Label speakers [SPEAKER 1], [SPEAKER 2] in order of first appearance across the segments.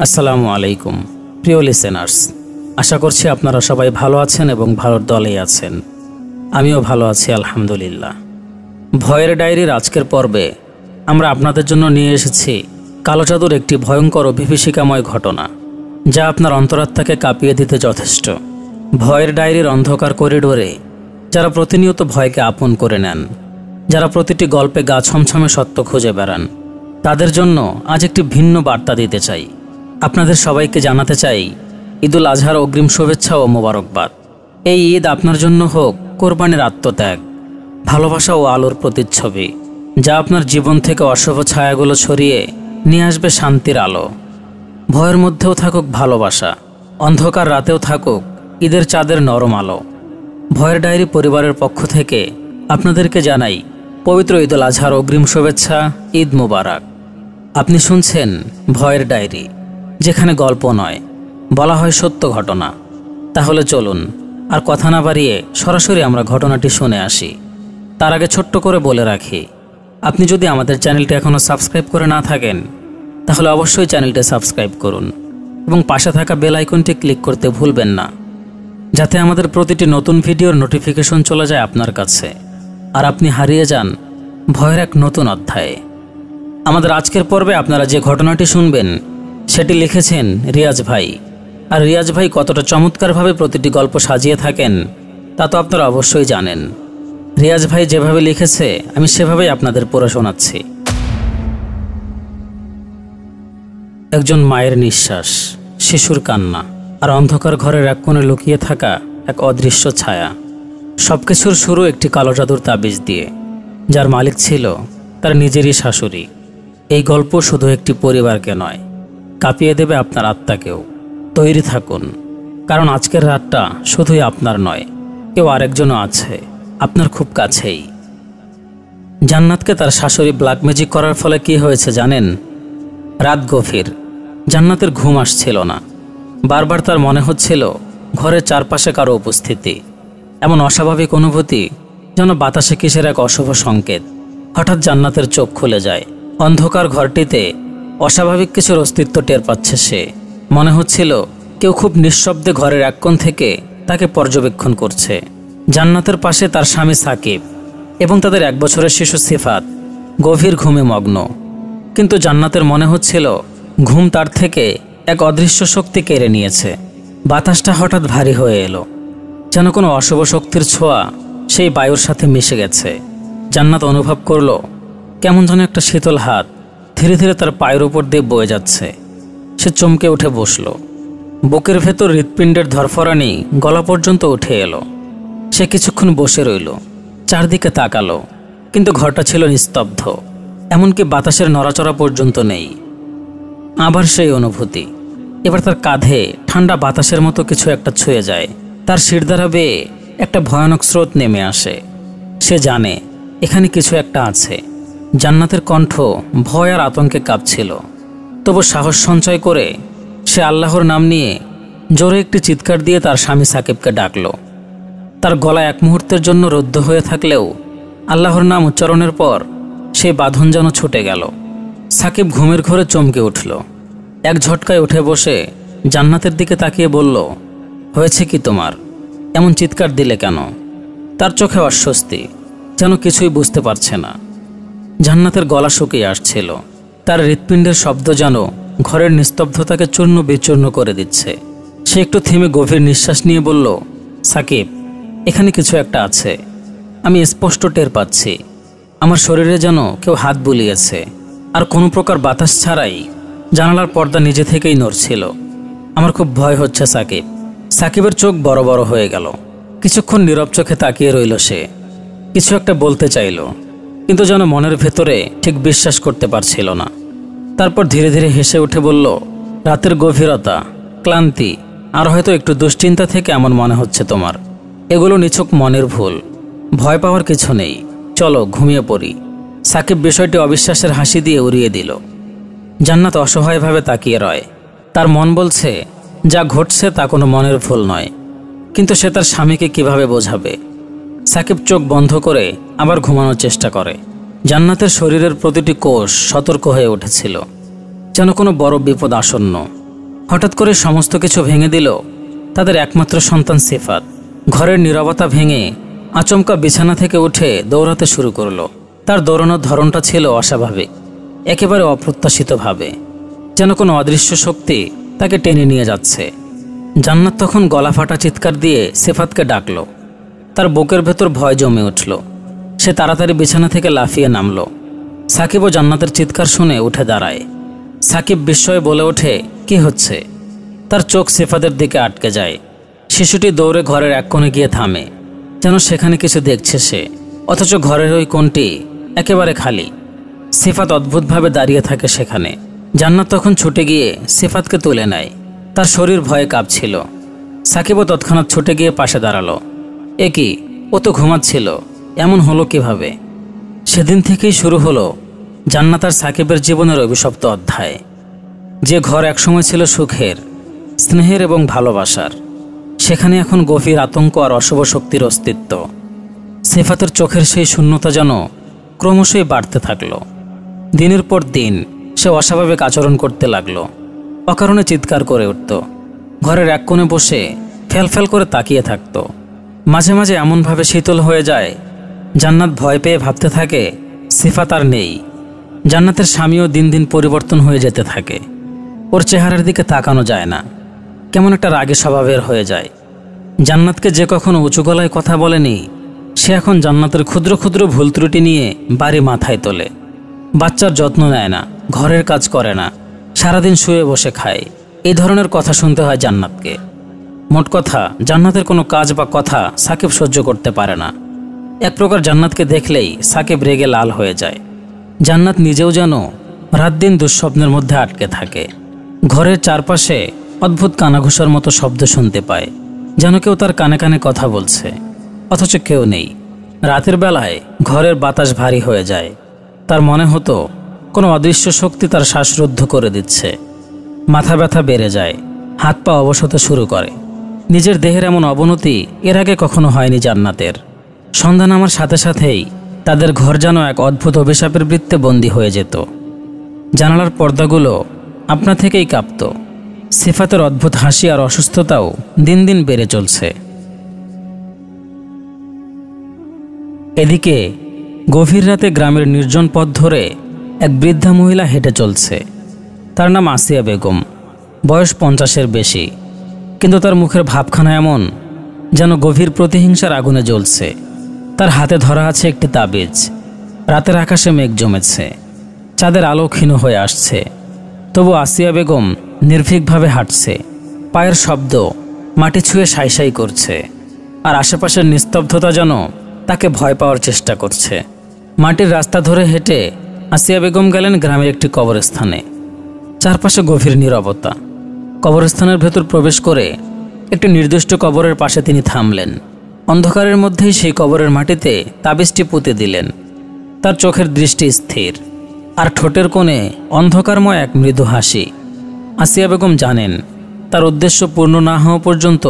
[SPEAKER 1] আসসালামু আলাইকুম প্রিয় লিসেনার্স, আশা করছি আপনারা সবাই ভালো আছেন এবং ভালোর দলেই আছেন। আমিও ভালো আছি আলহামদুলিল্লাহ। ভয়ের ডায়েরির আজকের পর্বে আমরা আপনাদের জন্য নিয়ে এসেছি কালো জাদুর একটি ভয়ঙ্কর ও বিভীষিকাময় ঘটনা, যা আপনার অন্তরাত্মাকে কাঁপিয়ে দিতে যথেষ্ট। ভয়ের ডায়েরির অন্ধকার করিডোরে যারা প্রতিনিয়ত ভয়কে আপন করে নেন, যারা প্রতিটি গল্পে গা ছমছমে সত্য খুঁজে বেড়ান, তাদের জন্য আজ একটি ভিন্ন বার্তা দিতে চাই। আপনাদের সবাইকে জানাতে চাই ঈদুল আজহার অগ্রিম শুভেচ্ছা ও মোবারকবাদ। এই ঈদ আপনার জন্য হোক কোরবানির আত্মত্যাগ, ভালোবাসা ও আলোর প্রতিচ্ছবি, যা আপনার জীবন থেকে অশুভ ছায়াগুলো ছড়িয়ে নিয়ে আসবে শান্তির আলো। ভয়ের মধ্যেও থাকুক ভালোবাসা, অন্ধকার রাতেও থাকুক ঈদের চাঁদের নরম আলো। ভয়ের ডায়েরি পরিবারের পক্ষ থেকে আপনাদেরকে জানাই পবিত্র ঈদুল আজহার অগ্রিম শুভেচ্ছা, ঈদ মোবারক। আপনি শুনছেন ভয়ের ডায়েরি, যেখানে গল্প নয়, বলা হয় সত্য ঘটনা। তাহলে চলুন আর কথা না বাড়িয়ে সরাসরি আমরা ঘটনাটি শুনে আসি। তার আগে ছোট্ট করে বলে রাখি, আপনি যদি আমাদের চ্যানেলটি এখনও সাবস্ক্রাইব করে না থাকেন, তাহলে অবশ্যই চ্যানেলটি সাবস্ক্রাইব করুন এবং পাশে থাকা বেল আইকনটি ক্লিক করতে ভুলবেন না, যাতে আমাদের প্রতিটি নতুন ভিডিওর নোটিফিকেশন চলে যায় আপনার কাছে আর আপনি হারিয়ে যান ভয়ের এক নতুন অধ্যায়ে। আমাদের আজকের পর্বে আপনারা যে ঘটনাটি শুনবেন সেটি লিখেছেন রিয়াজ ভাই। আর রিয়াজ ভাই কতটা চমৎকারভাবে প্রতিটি গল্প সাজিয়ে থাকেন তা তো আপনারা অবশ্যই জানেন। রিয়াজ ভাই যেভাবে লিখেছে আমি সেভাবেই আপনাদের পড়ে শোনাচ্ছি। একজন মায়ের নিঃশ্বাস, শিশুর কান্না আর অন্ধকার ঘরের এক কোণে লুকিয়ে থাকা এক অদৃশ্য ছায়া। সবকিছুর শুরু একটি কালো জাদুর তাবিজ দিয়ে, যার মালিক ছিল তার নিজেরই শাশুড়ি। এই গল্প শুধু একটি পরিবারকে নয়, কাঁপিয়ে দেবে আপনার আত্মাকেও। তৈরি থাকুন, কারণ আজকের রাতটা শুধুই আপনার নয়, কেউ আরেকজনও আছে আপনার খুব কাছেই। জান্নাতকে তার শাশুড়ি ব্ল্যাক ম্যাজিক করার ফলে কি হয়েছে জানেন? রাত গভীর, জান্নাতের ঘুম আসছিল না। বারবার তার মনে হচ্ছিল ঘরের চারপাশে কারো উপস্থিতি। এমন অস্বাভাবিক অনুভূতি যেন বাতাসে কিসের এক অশুভ সংকেত। হঠাৎ জান্নাতের চোখ খুলে যায়। অন্ধকার ঘরটিতে অস্বাভাবিক কিছুর অস্তিত্ব টের পাচ্ছে সে। মনে হচ্ছিল কেউ খুব নিঃশব্দে ঘরের এক কোণ থেকে তাকে পর্যবেক্ষণ করছে। জান্নাতের পাশে তার স্বামী সাকিব এবং তাদের 1 বছরের শিশু সিফাত গভীর ঘুমে মগ্ন। কিন্তু জান্নাতের মনে হচ্ছিল ঘুম তার থেকে এক অদৃশ্য শক্তি কেড়ে নিয়েছে। বাতাসটা হঠাৎ ভারী হয়ে এলো, যেন কোনো অশুভ শক্তির ছোঁয়া সেই বায়ুর সাথে মিশে গেছে। জান্নাত অনুভব করল কেমন যেন একটা শীতল হাত ধীরে ধীরে তার পায়ের উপর দিয়ে বয়ে যাচ্ছে। সে চমকে উঠে বসল। বুকের ভেতর হৃৎপিণ্ডের ধরফরানি গলা পর্যন্ত উঠে এলো। সে কিছুক্ষণ বসে রইল, চারদিকে তাকালো, কিন্তু ঘরটা ছিল নিস্তব্ধ, এমনকি বাতাসের নড়াচড়া পর্যন্ত নেই। আবার সেই অনুভূতি। এবার তার কাঁধে ঠান্ডা বাতাসের মতো কিছু একটা ছুঁয়ে যায়। তার শিরদাঁড়া বেয়ে একটা ভয়ানক স্রোত নেমে আসে। সে জানে এখানে কিছু একটা আছে। জান্নাতের কণ্ঠ ভয় আর আতঙ্কে কাঁপছিল। তবু সাহস সঞ্চয় করে সে আল্লাহর নাম নিয়ে জোরে একটি চিৎকার দিয়ে তার স্বামী সাকিবকে ডাকল। তার গলা এক মুহূর্তের জন্য রুদ্ধ হয়ে থাকলেও আল্লাহর নাম উচ্চারণের পর সেই বাঁধন যেন ছুটে গেল। সাকিব ঘুমের ঘোরে চমকে উঠল। এক ঝটকায় উঠে বসে জান্নাতের দিকে তাকিয়ে বলল, হয়েছে কি তোমার? এমন চিৎকার দিলে কেন? তার চোখে অস্বস্তি, যেন কিছুই বুঝতে পারছে না। জান্নাতের গলা শুকিয়ে আসছিল। তার হৃৎপিণ্ডের শব্দ যেন ঘরের নিস্তব্ধতাকে চূর্ণ বিচূর্ণ করে দিচ্ছে। সে একটু থেমে গভীর নিঃশ্বাস নিয়ে বলল, সাকিব, এখানে কিছু একটা আছে। আমি স্পষ্ট টের পাচ্ছি। আমার শরীরে যেন কেউ হাত বুলিয়েছে, আর কোনো প্রকার বাতাস ছাড়াই জানালার পর্দা নিজে থেকেই নড়ছিল। আমার খুব ভয় হচ্ছে সাকিব। সাকিবের চোখ বড় বড় হয়ে গেল। কিছুক্ষণ নীরব চোখে তাকিয়ে রইল সে। কিছু একটা বলতে চাইল, কিন্তু যেন মনের ভেতরে ঠিক বিশ্বাস করতে পারছিল না। তারপর ধীরে ধীরে হেসে উঠে বলল, রাতের গভীরতা, ক্লান্তি আর হয়তো একটু দুশ্চিন্তা থেকে এমন মনে হচ্ছে তোমার। এগুলো নিছক মনের ভুল। ভয় পাওয়ার কিছু নেই, চলো ঘুমিয়ে পড়ি। সাকিব বিষয়টি অবিশ্বাসের হাসি দিয়ে উড়িয়ে দিল। জান্নাত অসহায়ভাবে তাকিয়ে রয়। তার মন বলছে যা ঘটছে তা কোনো মনের ভুল নয়, কিন্তু সে তার স্বামীকে কিভাবে বোঝাবে? সাকিব চোখ বন্ধ করে আবার ঘুমানোর চেষ্টা করে। জান্নাতের শরীরের প্রতিটি কোষ সতর্ক হয়ে উঠেছিল, যেন কোনো বড় বিপদ আসন্ন। হঠাৎ করে সমস্ত কিছু ভেঙে দিল তাদের একমাত্র সন্তান সিফাত। ঘরের নীরবতা ভেঙে আচমকা বিছানা থেকে উঠে দৌড়াতে শুরু করলো। তার দৌড়ানোর ধরনটা ছিল অস্বাভাবিক, একেবারে অপ্রত্যাশিতভাবে, যেন কোনো অদৃশ্য শক্তি তাকে টেনে নিয়ে যাচ্ছে। জান্নাত তখন গলা ফাটা চিৎকার দিয়ে সিফাতকে ডাকল। তার বুকের ভেতর ভয় জমে উঠল। সে তাড়াতাড়ি বিছানা থেকে লাফিয়ে নামল। সাকিবও জান্নাতের চিৎকার শুনে উঠে দাঁড়ায়। সাকিব বিস্ময়ে বলে ওঠে, কি হচ্ছে? তার চোখ সিফাতের দিকে আটকে যায়। শিশুটি দৌড়ে ঘরের এক কোণে গিয়ে থামে, যেন সেখানে কিছু দেখছে সে, অথচ ঘরের ওই কোণটি একেবারে খালি। সিফাত অদ্ভুতভাবে দাঁড়িয়ে থাকে সেখানে। জান্নাত তখন ছুটে গিয়ে সিফাতকে তুলে নেয়। তার শরীর ভয়ে কাঁপছিল। সাকিবও তৎক্ষণাৎ ছুটে গিয়ে পাশে দাঁড়ালো। এ কি, ও তো ঘুমাচ্ছিল, এমন হলো কিভাবে? সেদিন থেকেই শুরু হলো জান্নাত আর সাকিবের জীবনের অভিশপ্ত অধ্যায়। যে ঘর একসময় ছিল সুখের, স্নেহের এবং ভালোবাসার, সেখানে এখন গভীর আতঙ্ক আর অশুভ শক্তির অস্তিত্ব। সিফাতের চোখের সেই শূন্যতা যেন ক্রমশই বাড়তে থাকলো। দিনের পর দিন সে অস্বাভাবিক আচরণ করতে লাগলো। অকারণে চিৎকার করে উঠত। ঘরের এক কোণে বসে ফ্যালফ্যাল করে তাকিয়ে থাকত। মাঝে মাঝে এমনভাবে শীতল হয়ে যায়, জান্নাত ভয় পেয়ে ভাবতে থাকে সিফাত আর নেই। জান্নাতের স্বামীও দিন দিন পরিবর্তন হয়ে যেতে থাকে। ওর চেহারার দিকে তাকানো যায় না, কেমন একটা রাগী স্বভাবের হয়ে যায়। জান্নাতকে যে কখনো উঁচু গলায় কথা বলেনি, সে এখন জান্নাতের ক্ষুদ্র ক্ষুদ্র ভুল ত্রুটি নিয়ে বাড়ি মাথায় তোলে। বাচ্চার যত্ন নেয় না, ঘরের কাজ করে না, সারাদিন শুয়ে বসে খায়। এই ধরনের কথা শুনতে হয় জান্নাতকে। মোট কথা, জান্নাতের কোনো কাজ বা কথা সাকিব সহ্য করতে পারে না। এক প্রকার জান্নাতকে দেখলেই সাকিব রেগে লাল হয়ে যায়। জান্নাত নিজেও যেন রাত দিন দুঃস্বপ্নের মধ্যে আটকে থাকে। ঘরের চারপাশে অদ্ভুত কানাঘুষার মতো শব্দ শুনতে পায়, যেন কেউ তার কানে কানে কথা বলছে, অথচ কেউ নেই। রাতের বেলায় ঘরের বাতাস ভারী হয়ে যায়। তার মনে হতো কোনো অদৃশ্য শক্তি তার শ্বাসরুদ্ধ করে দিচ্ছে। মাথা ব্যথা বেড়ে যায়, হাত পা অবশ হতে শুরু করে। নিজের দেহের এমন অবনতি এর আগে কখনো হয়নি জান্নাতের। সন্ধ্যা নামার সাথে সাথেই তাদের ঘর যেন এক অদ্ভুত অভিশাপের বৃত্তে বন্দী হয়ে যেত। জানালার পর্দাগুলো আপনা থেকেই কাঁপত। সিফাতের অদ্ভুত হাসি আর অসুস্থতাও দিন দিন বেড়ে চলছে। এদিকে গভীর রাতে গ্রামের নির্জন পথ ধরে এক বৃদ্ধা মহিলা হেঁটে চলছে। তার নাম আসিয়া বেগম। বয়স 50-এর বেশি, কিন্তু তার মুখের ভাবখানা এমন যেন গভীর প্রতিহিংসার আগুনে জ্বলছে। তার হাতে ধরা আছে একটি তাবিজ। রাতের আকাশে মেঘ জমেছে, চাঁদের আলো ক্ষীণ হয়ে আসছে। তবু আসিয়া বেগম নির্ভীকভাবে হাঁটছে। পায়ের শব্দ মাটি ছুঁয়ে সাইসাই করছে, আর আশেপাশের নিস্তব্ধতা যেন তাকে ভয় পাওয়ার চেষ্টা করছে। মাটির রাস্তা ধরে হেঁটে আসিয়া বেগম গেলেন গ্রামের একটি কবরস্থানে। চারপাশে গভীর নীরবতা। কবরস্থানের ভেতর প্রবেশ করে একটি নির্দিষ্ট কবরের পাশে তিনি থামলেন। অন্ধকারের মধ্যেই সেই কবরের মাটিতে তাবিজটি পুঁতে দিলেন। তার চোখের দৃষ্টি স্থির, আর ঠোঁটের কোণে অন্ধকারময় এক মৃদু হাসি। আসিয়া বেগম জানেন তার উদ্দেশ্য পূর্ণ না হওয়া পর্যন্ত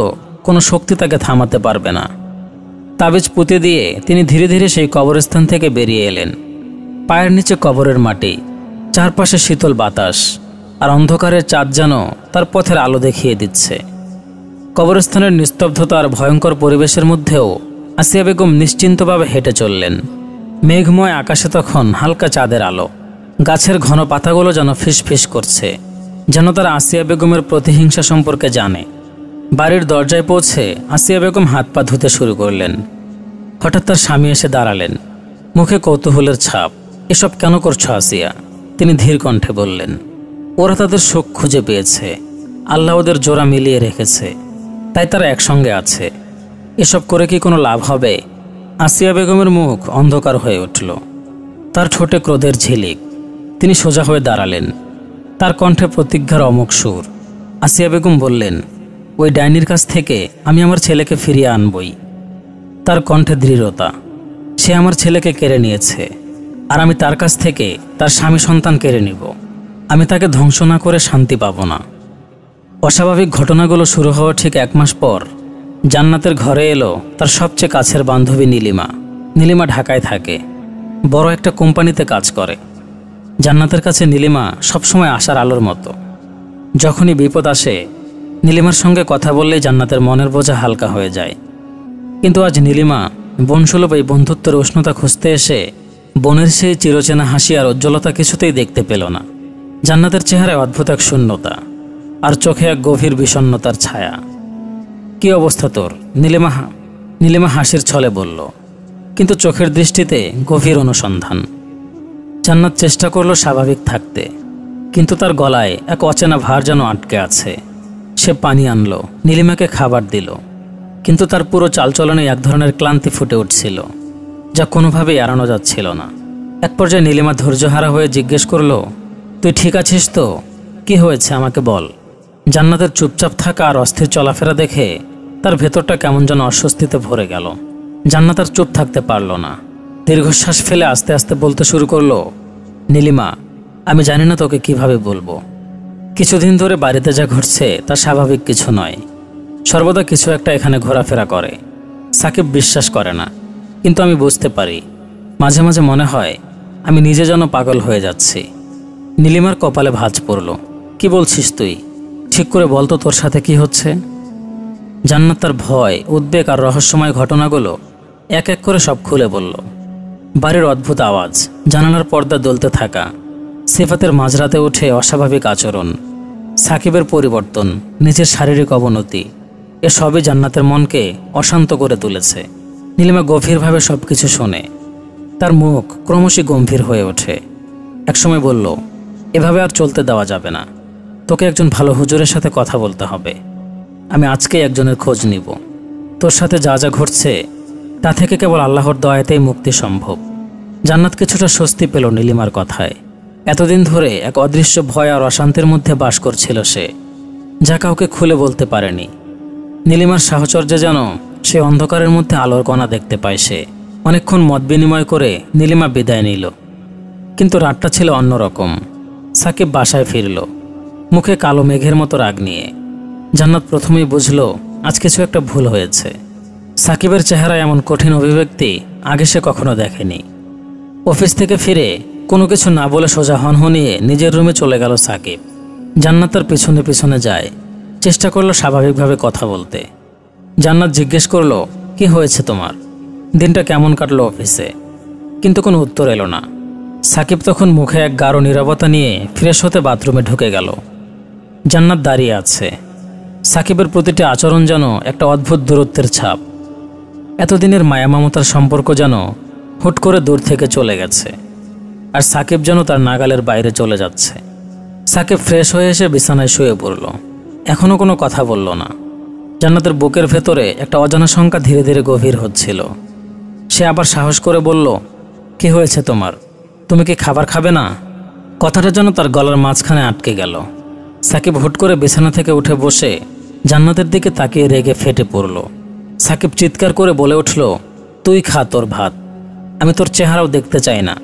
[SPEAKER 1] কোনো শক্তি তাকে থামাতে পারবে না। তাবিজ পুঁতে দিয়ে তিনি ধীরে ধীরে সেই কবরস্থান থেকে বেরিয়ে এলেন। পায়ের নিচে কবরের মাটি, চারপাশে শীতল বাতাস, আর অন্ধকারের চাঁদ যেন তার পথের আলো দেখিয়ে দিচ্ছে। কবরস্থানের নিস্তব্ধতা আর ভয়ঙ্কর পরিবেশের মধ্যেও আসিয়া বেগম নিশ্চিন্তভাবে হেঁটে চললেন। মেঘময় আকাশে তখন হালকা চাঁদের আলো। গাছের ঘন পাতাগুলো যেন ফিসফিস করছে, যেন তারা আসিয়া বেগমের প্রতিহিংসা সম্পর্কে জানে। বাড়ির দরজায় পৌঁছে আসিয়া বেগম হাত পা ধুতে শুরু করলেন। হঠাৎ তার স্বামী এসে দাঁড়ালেন, মুখে কৌতূহলের ছাপ। এসব কেন করছো আসিয়া? তিনি ধীর কণ্ঠে বললেন, ওরা তাদের সুখ খুঁজে পেয়েছে, আল্লাহ ওদের জোড়া মিলিয়ে রেখেছে, তাই তারা একসঙ্গে আছে। এসব করে কি কোনো লাভ হবে? আসিয়া বেগমের মুখ অন্ধকার হয়ে উঠল। তার ঠোঁটে ক্রোধের ঝিলিক। তিনি সোজা হয়ে দাঁড়ালেন, তার কণ্ঠে প্রতিজ্ঞার অমোঘ সুর। আসিয়া বেগম বললেন, ওই ডাইনির কাছ থেকে আমি আমার ছেলেকে ফিরিয়ে আনবই। তার কণ্ঠে দৃঢ়তা। সে আমার ছেলেকে কেড়ে নিয়েছে, আর আমি তার কাছ থেকে তার স্বামী সন্তান কেড়ে নিব। আমি তাকে ধ্বংস না করে শান্তি পাব না। অস্বাভাবিক ঘটনাগুলো শুরু হওয়ার ঠিক 1 মাস পর জান্নাতের ঘরে এলো তার সবচেয়ে কাছের বান্ধবী নীলিমা। নীলিমা ঢাকায় থাকে, বড় একটা কোম্পানিতে কাজ করে। জান্নাতের কাছে নীলিমা সবসময় আশার আলোর মতো। যখনই বিপদ আসে নীলিমার সঙ্গে কথা বললেই জান্নাতের মনের বোঝা হালকা হয়ে যায়। কিন্তু আজ নীলিমা বনসুলভ এই বন্ধুত্বের উষ্ণতা খুঁজতে এসে বনের সেই চিরচেনা হাসি আর উজ্জ্বলতা কিছুতেই দেখতে পেল না। জান্নাতের চেহারায় অদ্ভুত এক শূন্যতা, আর চোখে এক গভীর বিষণ্ণতার ছায়া। কি অবস্থা তোর? নীলিমা হাসির ছলে বলল, কিন্তু চোখের দৃষ্টিতে গভীর অনুসন্ধান। জান্নাত চেষ্টা করলো স্বাভাবিক থাকতে, কিন্তু তার গলায় এক অচেনা ভার যেন আটকে আছে। সে পানি আনলো, নীলিমাকে খাবার দিল, কিন্তু তার পুরো চালচলনে এক ধরনের ক্লান্তি ফুটে উঠছিল, যা কোনোভাবেই এড়ানো যাচ্ছিল না। এক পর্যায়ে নীলিমা ধৈর্যহারা হয়ে জিজ্ঞেস করলো, তুই ঠিক আছিস তো? কি হয়েছে আমাকে বল। জান্নাতের চুপচাপ থাকা আর অস্থির চলাফেরা দেখে তার ভেতরটা কেমন যেন অস্বস্তিতে ভরে গেল। জান্নাত আর চুপ থাকতে পারল না। দীর্ঘশ্বাস ফেলে আস্তে আস্তে বলতে শুরু করলো, নীলিমা, আমি জানি না তোকে কিভাবে বলবো। কিছুদিন ধরে বাড়িতে যা ঘটছে তা স্বাভাবিক কিছু নয়। সর্বদা কিছু একটা এখানে ঘোরাফেরা করে। সাকিব বিশ্বাস করে না, কিন্তু আমি বুঝতে পারি। মাঝে মাঝে মনে হয় আমি নিজে যেন পাগল হয়ে যাচ্ছি। নীলিমার কপালে ভাঁজ পড়ল। কি বলছিস তুই? ঠিক করে বলতো তোর সাথে কি হচ্ছে। জান্নাত তার ভয়, উদ্বেগ আর রহস্যময় ঘটনাগুলো এক এক করে সব খুলে বলল। বাড়ির অদ্ভুত আওয়াজ, জানালার পর্দা দুলতে থাকা, সিফাতের মাঝরাতে উঠে অস্বাভাবিক আচরণ, সাকিবের পরিবর্তন, নিজের শারীরিক অবনতি, এসবই জান্নাতের মনকে অশান্ত করে তুলেছে। নীলিমা গভীরভাবে সব কিছু শোনে। তার মুখ ক্রমশই গম্ভীর হয়ে ওঠে। একসময় বলল, এভাবে আর চলতে দেওয়া যাবে না। তোকে একজন ভালো হুজুরের সাথে কথা বলতে হবে। আমি আজকেই একজনের খোঁজ নিব। তোর সাথে যা যা ঘটছে তা থেকে কেবল আল্লাহর দয়াতেই মুক্তি সম্ভব। জান্নাত কিছুটা স্বস্তি পেল নীলিমার কথায়। এতদিন ধরে এক অদৃশ্য ভয় আর অশান্তির মধ্যে বাস করছিল সে, যা কাউকে খুলে বলতে পারেনি। নীলিমার সাহচর্যে যেন সে অন্ধকারের মধ্যে আলোর কণা দেখতে পায় সে। অনেকক্ষণ মত বিনিময় করে নীলিমা বিদায় নিল। কিন্তু রাতটা ছিল অন্যরকম। সাকিব বাসায় ফিরল, মুখে কালো মেঘের মতো রাগ নিয়ে। জান্নাত প্রথমেই বুঝল আজ কিছু একটা ভুল হয়েছে। সাকিবের চেহারায় এমন কঠিন অভিব্যক্তি আগে সে কখনো দেখেনি। অফিস থেকে ফিরে কোনো কিছু না বলে সোজা হনহনিয়ে নিজের রুমে চলে গেল সাকিব। জান্নাত তার পিছনে পিছনে যায়। চেষ্টা করলো স্বাভাবিকভাবে কথা বলতে। জান্নাত জিজ্ঞেস করলো, কি হয়েছে তোমার? দিনটা কেমন কাটলো অফিসে? কিন্তু কোনো উত্তর এলো না। সাকিব তখন মুখে এক গাঢ় নীরবতা নিয়ে ফ্রেশ হতে বাথরুমে ঢুকে গেল। জান্নাত দাঁড়িয়ে আছে। সাকিবের প্রতিটি আচরণ যেন একটা অদ্ভুত দূরত্বের ছাপ। এতদিনের মায়া মমতার সম্পর্ক যেন হুট করে দূর থেকে চলে গেছে, আর সাকিব যেন তার নাগালের বাইরে চলে যাচ্ছে। সাকিব ফ্রেশ হয়ে এসে বিছানায় শুয়ে পড়ল। এখনও কোনো কথা বলল না। জান্নাতের বুকের ভেতরে একটা অজানা শঙ্কা ধীরে ধীরে গভীর হচ্ছিল। সে আবার সাহস করে বলল, কি হয়েছে তোমার? তুমি কি খাবার খাবে না? কথাটা যেন তার গলার মাঝখানে আটকে গেল। সাকিব হুট করে বিছানা থেকে উঠে বসে জান্নাতের দিকে তাকিয়ে রেগে ফেটে পড়ল। সাকিব চিৎকার করে বলে উঠল, তুই খা তোর ভাত। আমি তোর চেহারাও দেখতে চাই না।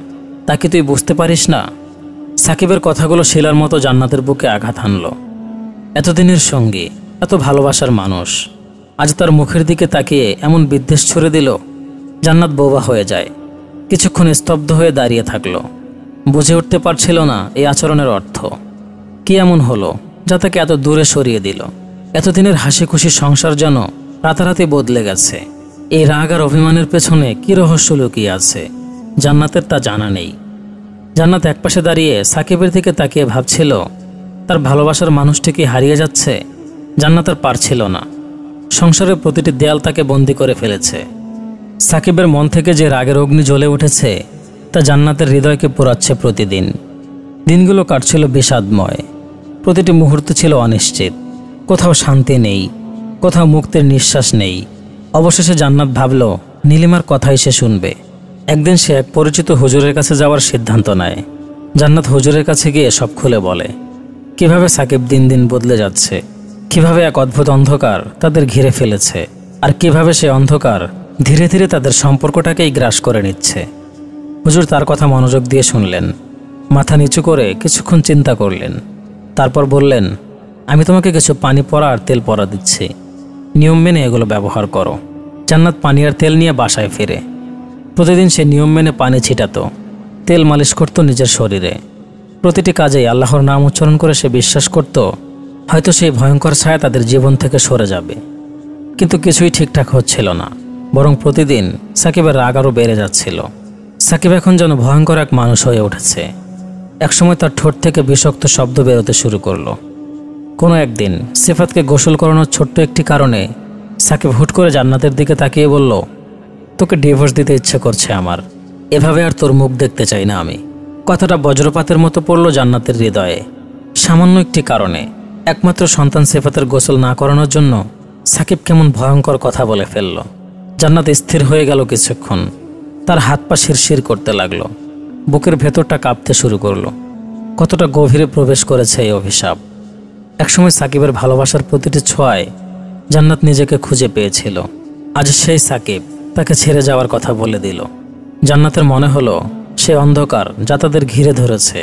[SPEAKER 1] তা কি তুই বুঝতে পারিস না? সাকিবের কথাগুলো শিলার মতো জান্নাতের বুকে আঘাত হানল। এতদিনের সঙ্গী, এত ভালোবাসার মানুষ, আজ তার মুখের দিকে তাকিয়ে এমন বিদ্বেষ ছুড়ে দিল। জান্নাত বোবা হয়ে যায়। কিছুক্ষণ স্তব্ধ হয়ে দাঁড়িয়ে থাকলো। বুঝে উঠতে পারছিল না এই আচরণের অর্থ। কি এমন হলো যা তাকে এত দূরে সরিয়ে দিল? এতদিনের হাসি খুশি সংসার যেন রাতারাতি বদলে গেছে। এই রাগ আর অভিমানের পেছনে কি রহস্য লুকিয়ে আছে জান্নাতের তা জানা নেই। জান্নাত একপাশে দাঁড়িয়ে সাকিবের দিকে তাকিয়ে ভাবছিল, তার ভালোবাসার মানুষটি কি হারিয়ে যাচ্ছে? জান্নাত আর পারছিল না। সংসারের প্রতিটি দেয়াল তাকে বন্দি করে ফেলেছে। সাকিবের মন থেকে যে রাগের অগ্নি জ্বলে উঠেছে তা জান্নাতের হৃদয়কে পোড়াচ্ছে প্রতিদিন। দিনগুলো কাটছিল বিষাদময়। প্রতিটি মুহূর্ত ছিল অনিশ্চিত। কোথাও শান্তি নেই, কোথাও মুক্তির নিঃশ্বাস নেই। অবশেষে জান্নাত ভাবল, নীলিমার কথাই সে শুনবে। একদিন সে এক পরিচিত হুজুরের কাছে যাওয়ার সিদ্ধান্ত নেয়। জান্নাত হুজুরের কাছে গিয়ে সব খুলে বলে, কিভাবে সাকিব দিন দিন বদলে যাচ্ছে, কিভাবে এক অদ্ভুত অন্ধকার তাদের ঘিরে ফেলেছে, আর কিভাবে সে অন্ধকার ধীরে ধীরে তাদের সম্পর্কটাকেই গ্রাস করে নিচ্ছে। হুজুর তার কথা মনোযোগ দিয়ে শুনলেন, মাথা নিচু করে কিছুক্ষণ চিন্তা করলেন। তারপর বললেন, আমি তোমাকে কিছু পানি পড়া আর তেল পড়া দিচ্ছি, নিয়ম মেনে এগুলো ব্যবহার করো। জান্নাত পানি আর তেল নিয়ে বাসায় ফিরে। প্রতিদিন সে নিয়ম মেনে পানি ছিটাতো, তেল মালিশ করত নিজের শরীরে। প্রতিটি কাজেই আল্লাহর নাম উচ্চারণ করে সে বিশ্বাস করত হয়তো সেই ভয়ঙ্কর ছায়া তাদের জীবন থেকে সরে যাবে। কিন্তু কিছুই ঠিকঠাক হচ্ছিল না, বরং প্রতিদিন সাকিবের রাগ আরও বেড়ে যাচ্ছিল। সাকিব এখন যেন ভয়ঙ্কর এক মানুষ হয়ে উঠেছে। একসময় তার ঠোঁট থেকে বিষাক্ত শব্দ বেরোতে শুরু করলো। কোনো একদিন সিফাতকে গোসল করানোর ছোট্ট একটি কারণে সাকিব হুট করে জান্নাতের দিকে তাকিয়ে বলল, তোকে ডিভোর্স দিতে ইচ্ছে করছে আমার, এভাবে আর তোর মুখ দেখতে চাই না আমি। কথাটা বজ্রপাতের মতো পড়ল জান্নাতের হৃদয়ে। সামান্য একটি কারণে, একমাত্র সন্তান সিফাতের গোসল না করানোর জন্য সাকিব কেমন ভয়ঙ্কর কথা বলে ফেলল। জান্নাত স্থির হয়ে গেল কিছুক্ষণ। তার হাত পা শিরশির করতে লাগলো, বুকের ভেতরটা কাঁপতে শুরু করলো। কতটা গভীরে প্রবেশ করেছে এই অভিশাপ। একসময় সাকিবের ভালোবাসার প্রতিটি ছোঁয়ায় জান্নাত নিজেকে খুঁজে পেয়েছিল। আজ সেই সাকিব তাকে ছেড়ে যাওয়ার কথা বলে দিল। জান্নাতের মনে হলো সে অন্ধকার যা তাদের ঘিরে ধরেছে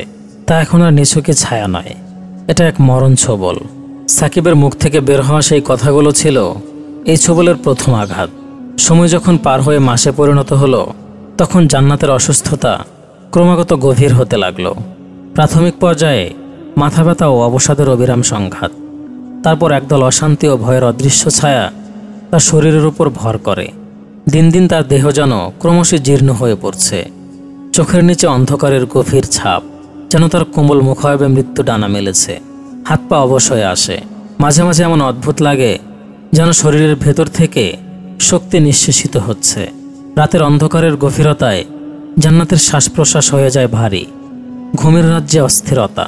[SPEAKER 1] তা এখন আর নিছকই ছায়া নয়, এটা এক মরণ ছোবল। সাকিবের মুখ থেকে বের হওয়া সেই কথাগুলো ছিল এই ছোবলের প্রথম আঘাত। সময় যখন পার হয়ে মাসে পরিণত হলো, তখন জান্নাতের অসুস্থতা ক্রমাগত গভীর হতে লাগলো। প্রাথমিক পর্যায়ে মাথা ব্যথা ও অবসাদের অবিরাম সংঘাত। তারপর একদল অশান্তি ও ভয়ের অদৃশ্য ছায়া তার শরীরের উপর ভর করে। দিন দিন তার দেহ যেন ক্রমশ জীর্ণ হয়ে পড়ছে। চোখের নিচে অন্ধকারের গভীর ছাপ, যেন তার কোমল মুখায়বে মৃত্যু ডানা মেলেছে। হাত পা অবশ হয়ে আসে। মাঝে মাঝে এমন অদ্ভুত লাগে যেন শরীরের ভেতর থেকে শক্তি নিঃশেষিত হচ্ছে। রাতের অন্ধকারের গভীরতায় জান্নাতের শ্বাস প্রশ্বাস হয়ে যায় ভারী। ঘুমের রাজ্যে অস্থিরতা,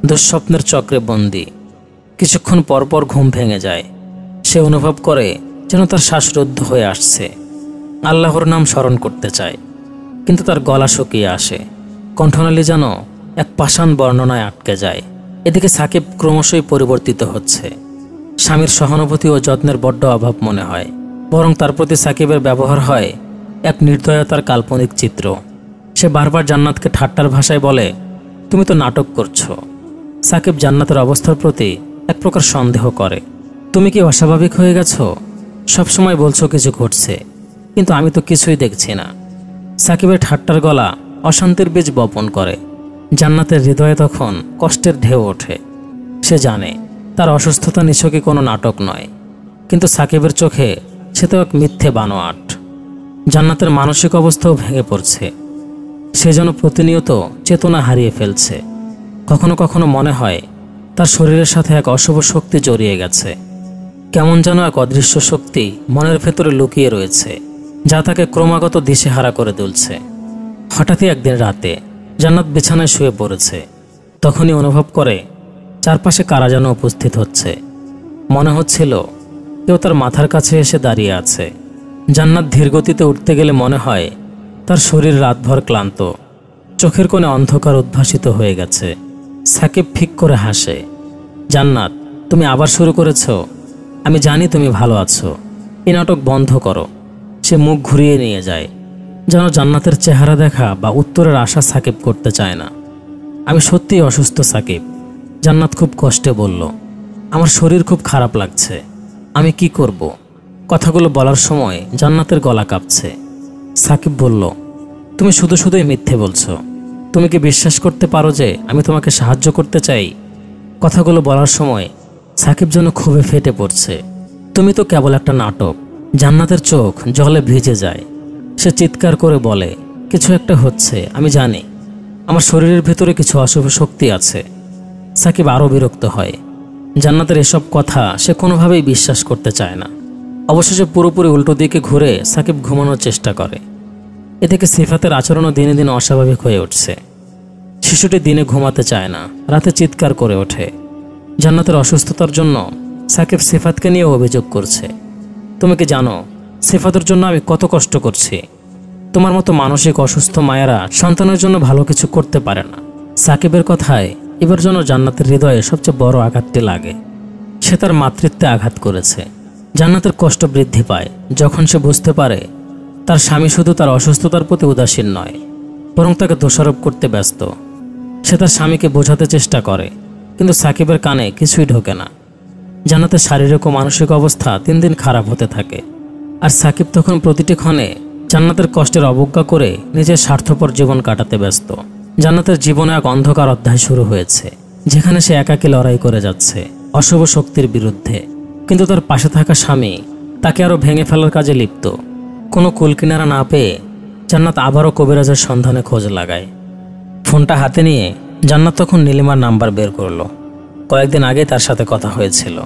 [SPEAKER 1] দুঃস্বপ্নের চক্রে বন্দী। কিছুক্ষণ পরপর ঘুম ভেঙে যায়। সে অনুভব করে যেন তার শ্বাসরুদ্ধ হয়ে আসছে। আল্লাহর নাম স্মরণ করতে চায়, কিন্তু তার গলা শুকিয়ে আসে। কণ্ঠনালী যেন এক পাষাণ বর্ণনায় আটকে যায়। এদিকে সাকিব ক্রমশই পরিবর্তিত হচ্ছে। স্বামীর সহানুভূতি ও যত্নের বড্ড অভাব মনে হয়, বরং তার প্রতি সাকিবের ব্যবহার হয় এক নির্দয়তার কাল্পনিক চিত্র। সে বারবার জান্নাতকে ঠাট্টার ভাষায় বলে, তুমি তো নাটক করছো। সাকিব জান্নাতের অবস্থার প্রতি এক প্রকার সন্দেহ করে। তুমি কি অস্বাভাবিক হয়ে গেছো? সবসময় বলছো কিছু ঘটছে, কিন্তু আমি তো কিছুই দেখছি না। সাকিবের ঠাট্টার গলা অশান্তির বীজ বপন করে। জান্নাতের হৃদয়ে তখন কষ্টের ঢেউ ওঠে। সে জানে তার অসুস্থতা নিছকই কোনো নাটক নয়, কিন্তু সাকিবের চোখে সে তো এক মিথ্যে বানোয়াট। জান্নাতের মানসিক অবস্থাও ভেঙে পড়ছে। সে যেন প্রতিনিয়ত চেতনা হারিয়ে ফেলছে। কখনো কখনো মনে হয় তার শরীরের সাথে এক অশুভ শক্তি জড়িয়ে গেছে। কেমন যেন এক অদৃশ্য শক্তি মনের ভেতরে লুকিয়ে রয়েছে, যা তাকে ক্রমাগত দিশেহারা করে তুলছে। হঠাৎই একদিন রাতে জান্নাত বিছানায় শুয়ে পড়েছে। তখনই অনুভব করে চারপাশে কারা যেন উপস্থিত হচ্ছে। মনে হচ্ছিল কেউ তার মাথার কাছে এসে দাঁড়িয়ে আছে। জান্নাত ধীরগতিতে উঠতে গেলে মনে হয় তার শরীর রাতভর ক্লান্ত। চোখের কোণে অন্ধকার উদ্ভাসিত হয়ে গেছে। সাকিব ফিক করে হাসে। জান্নাত, তুমি আবার শুরু করেছ? আমি জানি তুমি ভালো আছো, এই নাটক বন্ধ করো। সে মুখ ঘুরিয়ে নিয়ে যায়, যেন জান্নাতের চেহারা দেখা বা উত্তরের আশা সাকিব করতে চায় না। আমি সত্যিই অসুস্থ সাকিব, জান্নাত খুব কষ্টে বলল। আমার শরীর খুব খারাপ লাগছে, আমি কি করব? কথাগুলো বলার সময় জান্নাতের গলা কাঁপছে। সাকিব বলল, তুমি শুধু শুধুই মিথ্যে বলছো। তুমি কি বিশ্বাস করতে পারো যে আমি তোমাকে সাহায্য করতে চাই? কথাগুলো বলার সময় সাকিব যেন ক্ষোভে ফেটে পড়ছে। তুমি তো কেবল একটা নাটক। জান্নাতের চোখ জলে ভিজে যায়। সে চিৎকার করে বলে, কিছু একটা হচ্ছে, আমি জানি। আমার শরীরের ভেতরে কিছু অশুভ শক্তি আছে। সাকিব আরও বিরক্ত হয়। জান্নাতের এসব কথা সে কোনোভাবেই বিশ্বাস করতে চায় না। অবশেষে পুরোপুরি উল্টো দিকে ঘুরে সাকিব ঘুমানোর চেষ্টা করে। এদিকে সিফাতের আচরণও দিনে দিনে অস্বাভাবিক হয়ে উঠছে। শিশুটি দিনে ঘুমাতে চায় না, রাতে চিৎকার করে ওঠে। জান্নাতের অসুস্থতার জন্য সাকিব সিফাতকে নিয়ে অভিযোগ করছে। তুমি কি জানো সিফাতের জন্য আমি কত কষ্ট করছি? তোমার মতো মানসিক অসুস্থ মায়েরা সন্তানের জন্য ভালো কিছু করতে পারে না। সাকিবের কথায় এবার যেন জান্নাতের হৃদয়ে সবচেয়ে বড় আঘাতটি লাগে। সে তার মাতৃত্বে আঘাত করেছে। জান্নাতের কষ্ট বৃদ্ধি পায় যখন সে বুঝতে পারে তার স্বামী শুধু তার অসুস্থতার প্রতি উদাসীন নয়, বরং তাকে দোষারোপ করতে ব্যস্ত। সে তার স্বামীকে বোঝাতে চেষ্টা করে, কিন্তু সাকিবের কানে কিছুই ঢোকে না। জান্নাতের শারীরিক ও মানসিক অবস্থা দিন দিন খারাপ হতে থাকে। আর সাকিব তখন প্রতিটি ক্ষণে জান্নাতের কষ্টের অবজ্ঞা করে নিজের স্বার্থপর জীবন কাটাতে ব্যস্ত। জান্নাতের জীবনে এক অন্ধকার অধ্যায় শুরু হয়েছে, যেখানে সে একাকী লড়াই করে যাচ্ছে। অশুভ শক্তির বিরুদ্ধে। কিন্তু তার পাশে থাকা স্বামী তাকে আরও ভেঙে ফেলার কাজে লিপ্ত। কোনো কুলকিনারা না পেয়ে জান্নাত আবারও কবিরাজের সন্ধানে খোঁজ লাগায়। ফোনটা হাতে নিয়ে জান্নাত তখন নীলিমার নাম্বার বের করলো। কয়েকদিন আগে তার সাথে কথা হয়েছিল।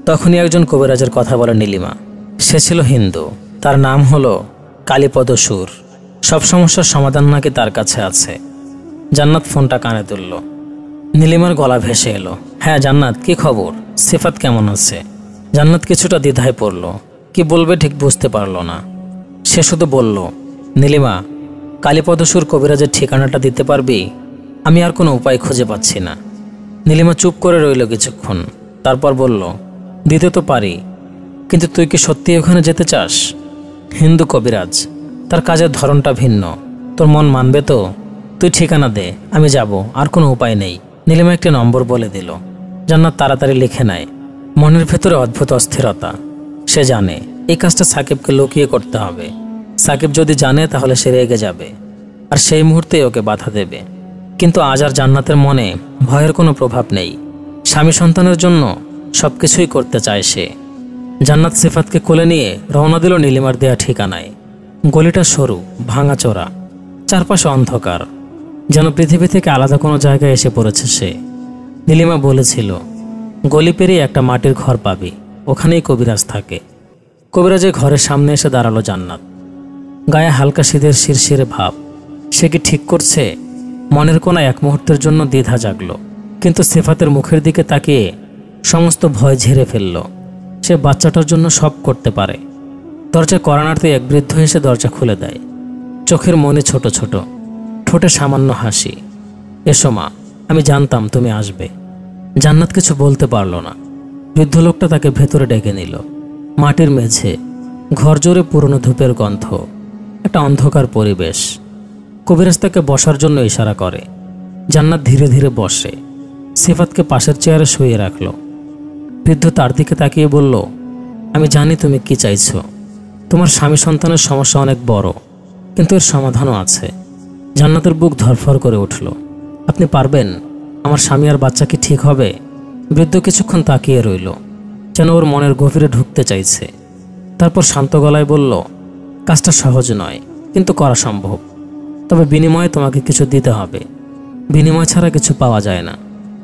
[SPEAKER 1] তখনই একজন কবিরাজের কথা বলে নীলিমা। সে ছিল হিন্দু, তার নাম হলো কালীপদ সুর। সব সমস্যার সমাধান নাকি তার কাছে আছে। জান্নাত ফোনটা কানে তুলল। নীলিমার গলা ভেসে এলো, হ্যাঁ জান্নাত, কি খবর? সিফাত কেমন আছে? জান্নাত কিছুটা দ্বিধায় পড়ল, কি বলবে ঠিক বুঝতে পারল না। সে শুধু বলল, নীলিমা, কালীপদ সুর কবিরাজের ঠিকানাটা দিতে পারবি? আমি আর কোনো উপায় খুঁজে পাচ্ছি না। নীলিমা চুপ করে রইল কিছুক্ষণ, তারপর বলল, দিতে তো পারি, কিন্তু তুই কি সত্যি ওখানে যেতে চাস? হিন্দু কবিরাজ, তার কাজের ধরনটা ভিন্ন, তোর মন মানবে তো? তুই ঠিকানা দে, আমি যাব, আর কোনো উপায় নেই। নীলিমা একটি নম্বর বলে দিল। জান্নাত তাড়াতাড়ি লিখে নেয়। মনের ভেতরে অদ্ভুত অস্থিরতা। সে জানে এই কাজটা সাকিবকে লুকিয়ে করতে হবে। সাকিব যদি জানে তাহলে সে রেগে যাবে, আর সেই মুহূর্তে ওকে বাধা দেবে। কিন্তু আজ আর জান্নাতের মনে ভয়ের কোনো প্রভাব নেই। স্বামী সন্তানের জন্য সব কিছুই করতে চায় সে। জান্নাত সিফাতকে কোলে নিয়ে রওনা দিল নীলিমার দেয়া ঠিকানায়। গলিটা সরু, ভাঙাচোরা, চারপাশে অন্ধকার, যেন পৃথিবী থেকে আলাদা কোনো জায়গায় এসে পড়েছে সে। নীলিমা বলেছিল, গলি পেরিয়ে একটা মাটির ঘর পাবি, ওখানেই কবিরাজ থাকে। কবিরাজের ঘরের সামনে এসে দাঁড়ালো জান্নাত। গায়ে হালকা শীতের শিরশিরে ভাব। সে কি ঠিক করছে? মনের কোনায় এক মুহূর্তের জন্য দ্বিধা জাগল, কিন্তু সিফাতের মুখের দিকে তাকিয়ে সমস্ত ভয় ঝেড়ে ফেলল। সে বাচ্চাটার জন্য সব করতে পারে। দরজায় করানার্থে এক বৃদ্ধ এসে দরজা খুলে দেয়। চোখের মনে ছোট ছোট, ঠোঁটে সামান্য হাসি। এসো মা, আমি জানতাম তুমি আসবে। জান্নাত কিছু বলতে পারল না। বৃদ্ধ লোকটা তাকে ভেতরে ডেকে নিল। মাটির মেঝে, ঘর জুড়ে পুরনো ধূপের গন্ধ, একটা অন্ধকার পরিবেশ। কবিরাজ তাকে বসার জন্য ইশারা করে। জান্নাত ধীরে ধীরে বসে। সিফাতকে পাশের চেয়ারে শুয়ে রাখল। বৃদ্ধ তার দিকে তাকিয়ে বলল, আমি জানি তুমি কি চাইছো। তোমার স্বামী সন্তানের সমস্যা অনেক বড়, কিন্তু এর সমাধানও আছে। জান্নাতের বুক ধরফর করে উঠল। আপনি পারবেন? আমার স্বামী আর বাচ্চা কি ঠিক হবে? বৃদ্ধ কিছুক্ষণ তাকিয়ে রইল, যেন ওর মনের গভীরে ঢুকতে চাইছে। তারপর শান্ত গলায় বলল, কাজটা সহজ নয়, কিন্তু করা সম্ভব। তবে বিনিময়ে তোমাকে কিছু দিতে হবে। বিনিময় ছাড়া কিছু পাওয়া যায় না।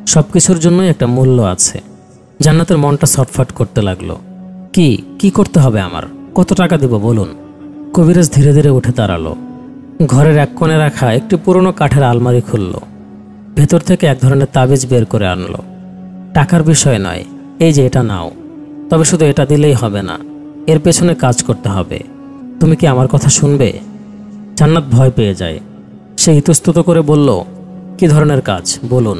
[SPEAKER 1] সব কিছুর জন্যই একটা মূল্য আছে। জান্নাতের মনটা ছটফট করতে লাগলো। কি করতে হবে আমার? কত টাকা দেব বলুন? কবিরাজ ধীরে ধীরে উঠে দাঁড়ালো। ঘরের এক কোণে রাখা একটি পুরনো কাঠের আলমারি খুলল। ভেতর থেকে এক ধরনের তাবিজ বের করে আনলো। টাকার বিষয় নয়, এই যে এটা নাও। তবে শুধু এটা দিলেই হবে না, এর পেছনে কাজ করতে হবে। তুমি কি আমার কথা শুনবে? জান্নাত ভয় পেয়ে যায়। সে ইতস্তত করে বলল, কি ধরনের কাজ বলুন?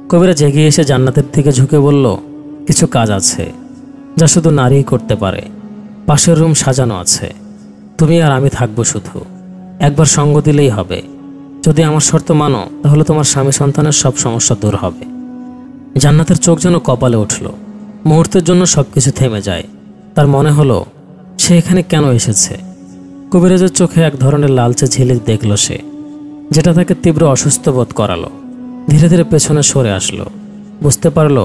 [SPEAKER 1] কবিরাজ এগিয়ে এসে জান্নাতের দিকে ঝুঁকে বলল, কিছু কাজ আছে যা শুধু নারীই করতে পারে। পাশের রুম সাজানো আছে, তুমি আর আমি থাকবো শুধু। একবার সঙ্গ দিলেই হবে। যদি আমার শর্ত মানো তাহলে তোমার স্বামী সন্তানের সব সমস্যা দূর হবে। জান্নাতের চোখ যেন কপালে উঠল। মুহূর্তের জন্য সবকিছু থেমে যায়। তার মনে হলো সে এখানে কেন এসেছে। কবিরাজের চোখে এক ধরনের লালচে ঝিলিক দেখল সে, যেটা তাকে তীব্র অসুস্থ বোধ করালো। ধীরে ধীরে পেছনে সরে আসলো। বুঝতে পারলো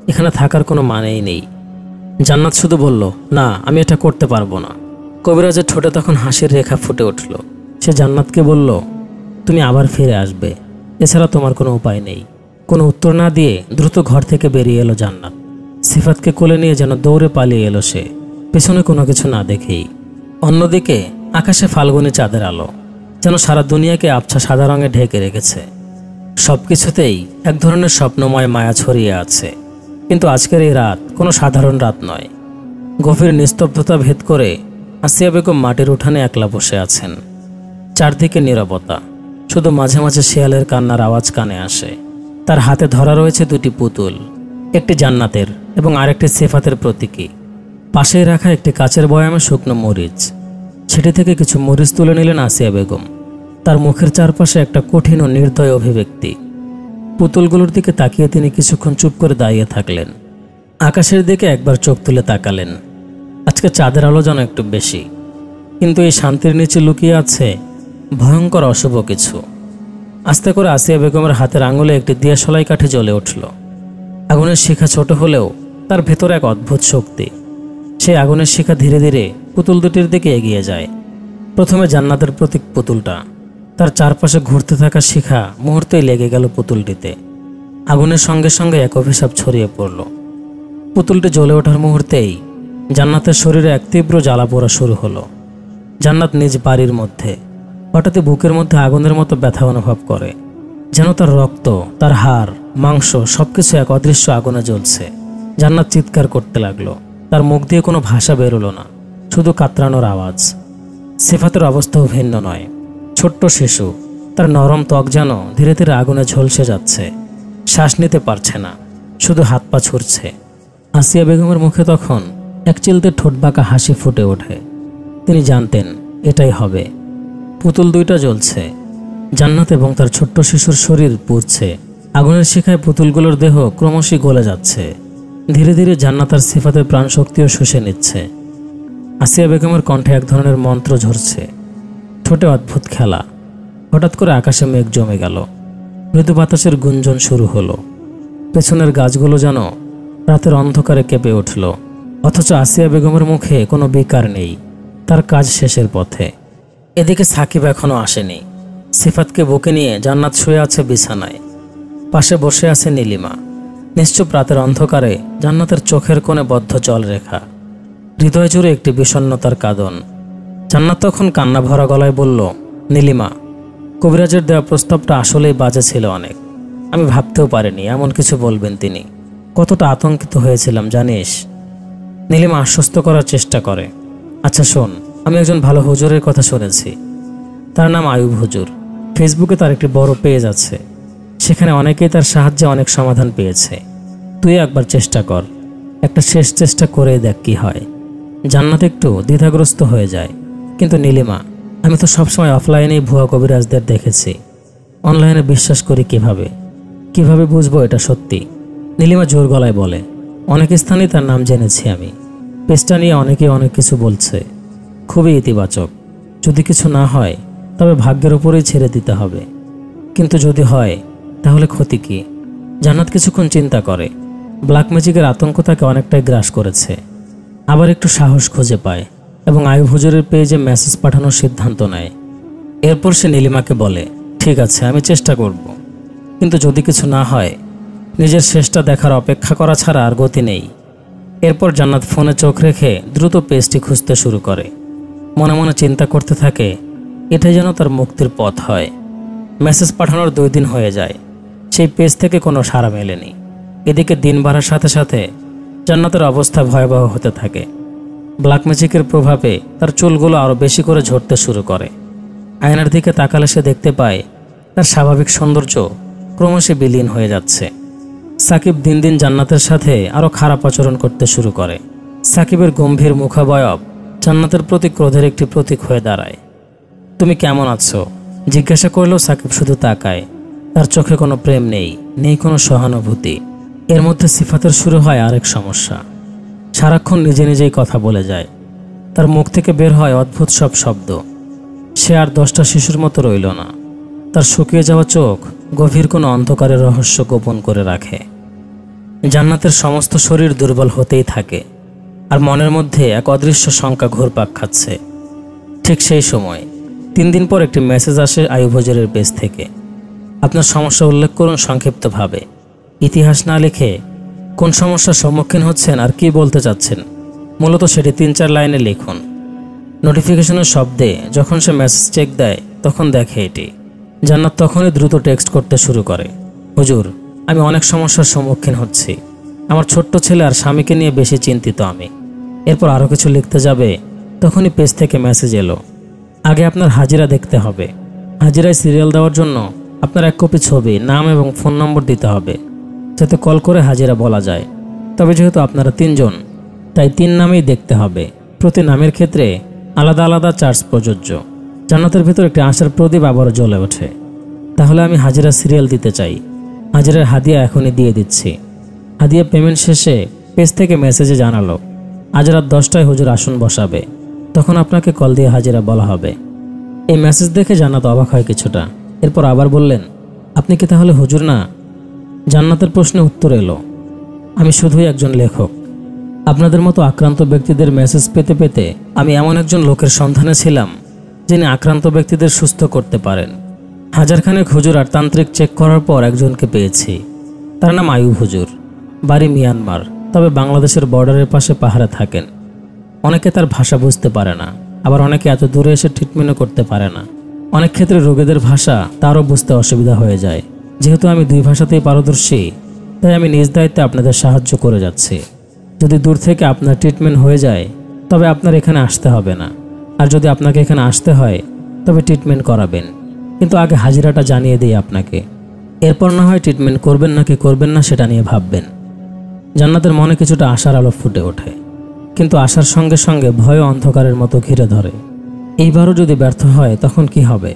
[SPEAKER 1] এখানে থাকার কোনো মানেই নেই। জান্নাত শুধু বলল, না, আমি এটা করতে পারবো না। কবিরাজের ঠোঁটে তখন হাসির রেখা ফুটে উঠল। সে জান্নাতকে বলল, তুমি আবার ফিরে আসবে, এছাড়া তোমার কোনো উপায় নেই। কোনো উত্তর না দিয়ে দ্রুত ঘর থেকে বেরিয়ে এলো জান্নাত। সিফাতকে কোলে নিয়ে যেন দৌড়ে পালিয়ে এলো সে, পেছনে কোনো কিছু না দেখেই। অন্যদিকে আকাশে ফাল্গুনি চাঁদের আলো যেন সারা দুনিয়াকে আবছা সাদা রঙে ঢেকে রেখেছে। সব কিছুতেই এক ধরনের স্বপ্নময় মায়া ছড়িয়ে আছে। কিন্তু আজকের এই রাত কোনো সাধারণ রাত নয়। গভীর নিস্তব্ধতা ভেদ করে আসিয়া বেগম মাটির উঠানে একলা বসে আছেন। চারদিকে নীরবতা, শুধু মাঝে মাঝে শিয়ালের কান্নার আওয়াজ কানে আসে। তার হাতে ধরা রয়েছে দুটি পুতুল, একটি জান্নাতের এবং আরেকটি সিফাতের প্রতীকী। পাশেই রাখা একটি কাচের বয়ামে শুকনো মরিচ। সেটি থেকে কিছু মরিচ তুলে নিলেন আসিয়া বেগম। তার মুখের চারপাশে একটা কঠিন ও নির্দয় অভিব্যক্তি। পুতুলগুলোর দিকে তাকিয়ে তিনি কিছুক্ষণ চুপ করে দাঁড়িয়ে থাকলেন। আকাশের দিকে একবার চোখ তুলে তাকালেন। আজকে চাঁদের আলো যেন একটু বেশি, কিন্তু এই শান্তির নিচে লুকিয়ে আছে ভয়ঙ্কর অশুভ কিছু। আস্তে করে আসিয়া বেগমের হাতের আঙুলে একটি দিয়াশলাই কাঠি জ্বলে উঠল। আগুনের শিখা ছোট হলেও তার ভেতরে এক অদ্ভুত শক্তি। সেই আগুনের শিখা ধীরে ধীরে পুতুল দুটির দিকে এগিয়ে যায়। প্রথমে জান্নাতের প্রতীক পুতুলটা, তার চারপাশে ঘুরতে থাকা শিখা মুহূর্তেই লেগে গেল পুতুলটিতে। আগুনের সঙ্গে সঙ্গে এক অভিশাপ ছড়িয়ে পড়ল। পুতুলটি জ্বলে ওঠার মুহূর্তেই জান্নাতের শরীরে এক তীব্র জ্বালা পোড়া শুরু হলো। জান্নাত নিজ বাড়ির মধ্যে হঠাৎই বুকের মধ্যে আগুনের মতো ব্যথা অনুভব করে, যেন তার রক্ত, তার হাড়, মাংস সবকিছু এক অদৃশ্য আগুনে জ্বলছে। জান্নাত চিৎকার করতে লাগলো। তার মুখ দিয়ে কোনো ভাষা বেরোলো না, শুধু কাতরানোর আওয়াজ। সিফাতের অবস্থাও ভিন্ন নয়। ছোট্ট শিশু, তার নরম ত্বক যেন ধীরে ধীরে আগুনে ঝলসে যাচ্ছে। শ্বাস নিতে পারছে না, শুধু হাত পা ছুটছে। আসিয়া বেগমের মুখে তখন এক চিলতে ঠোঁটবাঁকা হাসি ফুটে ওঠে। তিনি জানতেন এটাই হবে। পুতুল দুইটা জ্বলছে, জান্নাত এবং তার ছোট্ট শিশুর শরীর পুড়ছে। আগুনের শিখায় পুতুলগুলোর দেহ ক্রমশই গলে যাচ্ছে। ধীরে ধীরে জান্নাত আর সিফাতের প্রাণশক্তিও শুষে নিচ্ছে। আসিয়া বেগমের কণ্ঠে এক ধরনের মন্ত্র ঝরছে, ঠোঁটে অদ্ভুত খেলা। হঠাৎ করে আকাশে মেঘ জমে গেল, মৃদু বাতাসের গুঞ্জন শুরু হলো। পেছনের গাছগুলো যেন রাতের অন্ধকারে কেঁপে উঠল। অথচ আসিয়া বেগমের মুখে কোনো বিকার নেই, তার কাজ শেষের পথে। এদিকে সাকিব এখনো আসেনি। সিফাতকে বুকে নিয়ে জান্নাত শুয়ে আছে বিছানায়, পাশে বসে আছে নীলিমা। নিশ্চুপ রাতের অন্ধকারে জান্নাতের চোখের কোণে বদ্ধ জলরেখা, হৃদয় জুড়ে একটি বিষণ্ণতার কাঁদন। জান্নাত তখন কান্না ভরা গলায় বলল, নীলিমা, কবিরাজের দেওয়া প্রস্তাবটা আসলেই বাজে ছিল অনেক। আমি ভাবতেও পারিনি এমন কিছু বলবেন তিনি। কতটা আতঙ্কিত হয়েছিলাম জানিস। নীলিমা আশ্বস্ত করার চেষ্টা করে, আচ্ছা শোন, আমি একজন ভালো হুজুরের কথা শুনেছি। তার নাম আয়ুব হুজুর। ফেসবুকে তার একটি বড় পেজ আছে, সেখানে অনেকেই তার সাহায্যে অনেক সমাধান পেয়েছে। তুই একবার চেষ্টা কর, একটা শেষ চেষ্টা করে দেখ কি হয়। জান্নাত একটু দ্বিধাগ্রস্ত হয়ে যায়। কিন্তু নীলিমা, আমি তো সবসময় অফলাইনেই ভুয়া কবিরাজদের দেখেছি, অনলাইনে বিশ্বাস করি কিভাবে বুঝবো এটা সত্যি? নীলিমা জোর গলায় বলে, অনেক স্থানেই তার নাম জেনেছি আমি। পেজটা নিয়ে অনেকে অনেক কিছু বলছে, খুবই ইতিবাচক। যদি কিছু না হয় তবে ভাগ্যের উপরেই ছেড়ে দিতে হবে। কিন্তু যদি হয় তাহলে ক্ষতি কি? জান্নাত কিছুক্ষণ চিন্তা করে। ব্ল্যাক ম্যাজিকের আতঙ্ক তাকে অনেকটাই গ্রাস করেছে। আবার একটু সাহস খুঁজে পায় এবং আয়ুব হুজুরের পেজে মেসেজ পাঠানোর সিদ্ধান্ত নেয়। এরপর সে নীলিমাকে বলে, ঠিক আছে, আমি চেষ্টা করব, কিন্তু যদি কিছু না হয় নিজের শেষটা দেখার অপেক্ষা করা ছাড়া আর গতি নেই। এরপর জান্নাত ফোনে চোখ রেখে দ্রুত পেজটি খুঁজতে শুরু করে। মনে মনে চিন্তা করতে থাকে, এটাই যেন তার মুক্তির পথ হয়। মেসেজ পাঠানোর 2 দিন হয়ে যায়, সেই পেজ থেকে কোনো সাড়া মেলেনি। এদিকে দিন বাড়ার সাথে সাথে জান্নাতের অবস্থা ভয়াবহ হতে থাকে। ব্ল্যাক ম্যাজিকের প্রভাবে তার চুলগুলো আরও বেশি করে ঝরতে শুরু করে। আয়নার দিকে তাকালে সে দেখতে পায় তার স্বাভাবিক সৌন্দর্য ক্রমশই বিলীন হয়ে যাচ্ছে। সাকিব দিন দিন জান্নাতের সাথে আরও খারাপ আচরণ করতে শুরু করে। সাকিবের গম্ভীর মুখাবয়ব জান্নাতের প্রতি ক্রোধের একটি প্রতীক হয়ে দাঁড়ায়। তুমি কেমন আছো জিজ্ঞাসা করলেও সাকিব শুধু তাকায়। তার চোখে কোনো প্রেম নেই কোনো সহানুভূতি। এর মধ্যে সিফাতের শুরু হয় আরেক সমস্যা। সারাক্ষণ নিজে নিজেই কথা বলে যায়। তার মুখ থেকে বের হয় অদ্ভুত সব শব্দ। সে আর 10টা শিশুর মতো রইল না। তার শুকিয়ে যাওয়া চোখ গভীর কোনো অন্ধকারের রহস্য গোপন করে রাখে। জান্নাতের সমস্ত শরীর দুর্বল হতেই থাকে, আর মনের মধ্যে এক অদৃশ্য শঙ্কা ঘুরপাক খাচ্ছে। ঠিক সেই সময় 3 দিন পর একটি মেসেজ আসে আয়ুব হুজুরের পেজ থেকে। আপনার সমস্যা উল্লেখ করুন সংক্ষিপ্তভাবে, ইতিহাস না লিখে কোন সমস্যার সম্মুখীন হচ্ছেন আর কি বলতে চাচ্ছেন, মূলত সেটি 3-4 লাইনে লিখুন। নোটিফিকেশনের শব্দে যখন সে মেসেজ চেক দেয় তখন দেখে এটি। জান্নাত তখনই দ্রুত টেক্সট করতে শুরু করে, হুজুর, আমি অনেক সমস্যার সম্মুখীন হচ্ছি। আমার ছোট্ট ছেলে আর স্বামীকে নিয়ে বেশি চিন্তিত আমি। এরপর আরও কিছু লিখতে যাবে তখনই পেজ থেকে মেসেজ এলো, আগে আপনার হাজিরা দেখতে হবে। হাজিরায় সিরিয়াল দেওয়ার জন্য আপনার 1 কপি ছবি, নাম এবং ফোন নম্বর দিতে হবে, যাতে কল করে হাজিরা বলা যায়। তবে যেহেতু আপনারা 3 জন, তাই 3 নামেই দেখতে হবে। প্রতি নামের ক্ষেত্রে আলাদা আলাদা চার্জ প্রযোজ্য। জান্নাতের ভিতর একটি আশার প্রদীপ আবারও জ্বলে ওঠে। তাহলে আমি হাজিরা সিরিয়াল দিতে চাই। হাজিরার হাদিয়া এখনই দিয়ে দিচ্ছি। হাদিয়া পেমেন্ট শেষে পেজ থেকে মেসেজে জানালো, আজ রাত 10টায় হুজুর আসন বসাবে, তখন আপনাকে কল দিয়ে হাজিরা বলা হবে। এই মেসেজ দেখে জান্নাত অবাক হয় কিছুটা। এরপর আবার বললেন, আপনি কি তাহলে হুজুর না? জান্নাতের প্রশ্নে উত্তর এলো, আমি শুধুই একজন লেখক। আপনাদের মতো আক্রান্ত ব্যক্তিদের মেসেজ পেতে পেতে আমি এমন একজন লোকের সন্ধানে ছিলাম যিনি আক্রান্ত ব্যক্তিদের সুস্থ করতে পারেন। হাজারখানেক হুজুর আর তান্ত্রিক চেক করার পর একজনকে পেয়েছি। তার নাম আইয়ুব হুজুর, বাড়ি মিয়ানমার, তবে বাংলাদেশের বর্ডারের পাশে পাহাড়ে থাকেন। অনেকে তার ভাষা বুঝতে পারে না, আবার অনেকে এত দূরে এসে ট্রিটমেন্টও করতে পারে না। অনেক ক্ষেত্রে রোগীদের ভাষা তারও বুঝতে অসুবিধা হয়ে যায়। যেহেতু আমি দুই ভাষাতেই পারদর্শী, তাই আমি নিজ দায়িত্বে আপনাদের সাহায্য করে যাচ্ছি। যদি দূর থেকে আপনার ট্রিটমেন্ট হয়ে যায় তবে আপনার এখানে আসতে হবে না, আর যদি আপনাকে এখানে আসতে হয় তবে ট্রিটমেন্ট করাবেন, কিন্তু আগে হাজিরাটা জানিয়ে দিই আপনাকে। এরপর না হয় ট্রিটমেন্ট করবেন নাকি করবেন না সেটা নিয়ে ভাববেন। জান্নাতের মনে কিছুটা আশার আলো ফুটে ওঠে, কিন্তু আশার সঙ্গে সঙ্গে ভয় অন্ধকারের মতো ঘিরে ধরে। এইবারও যদি ব্যর্থ হয় তখন কি হবে?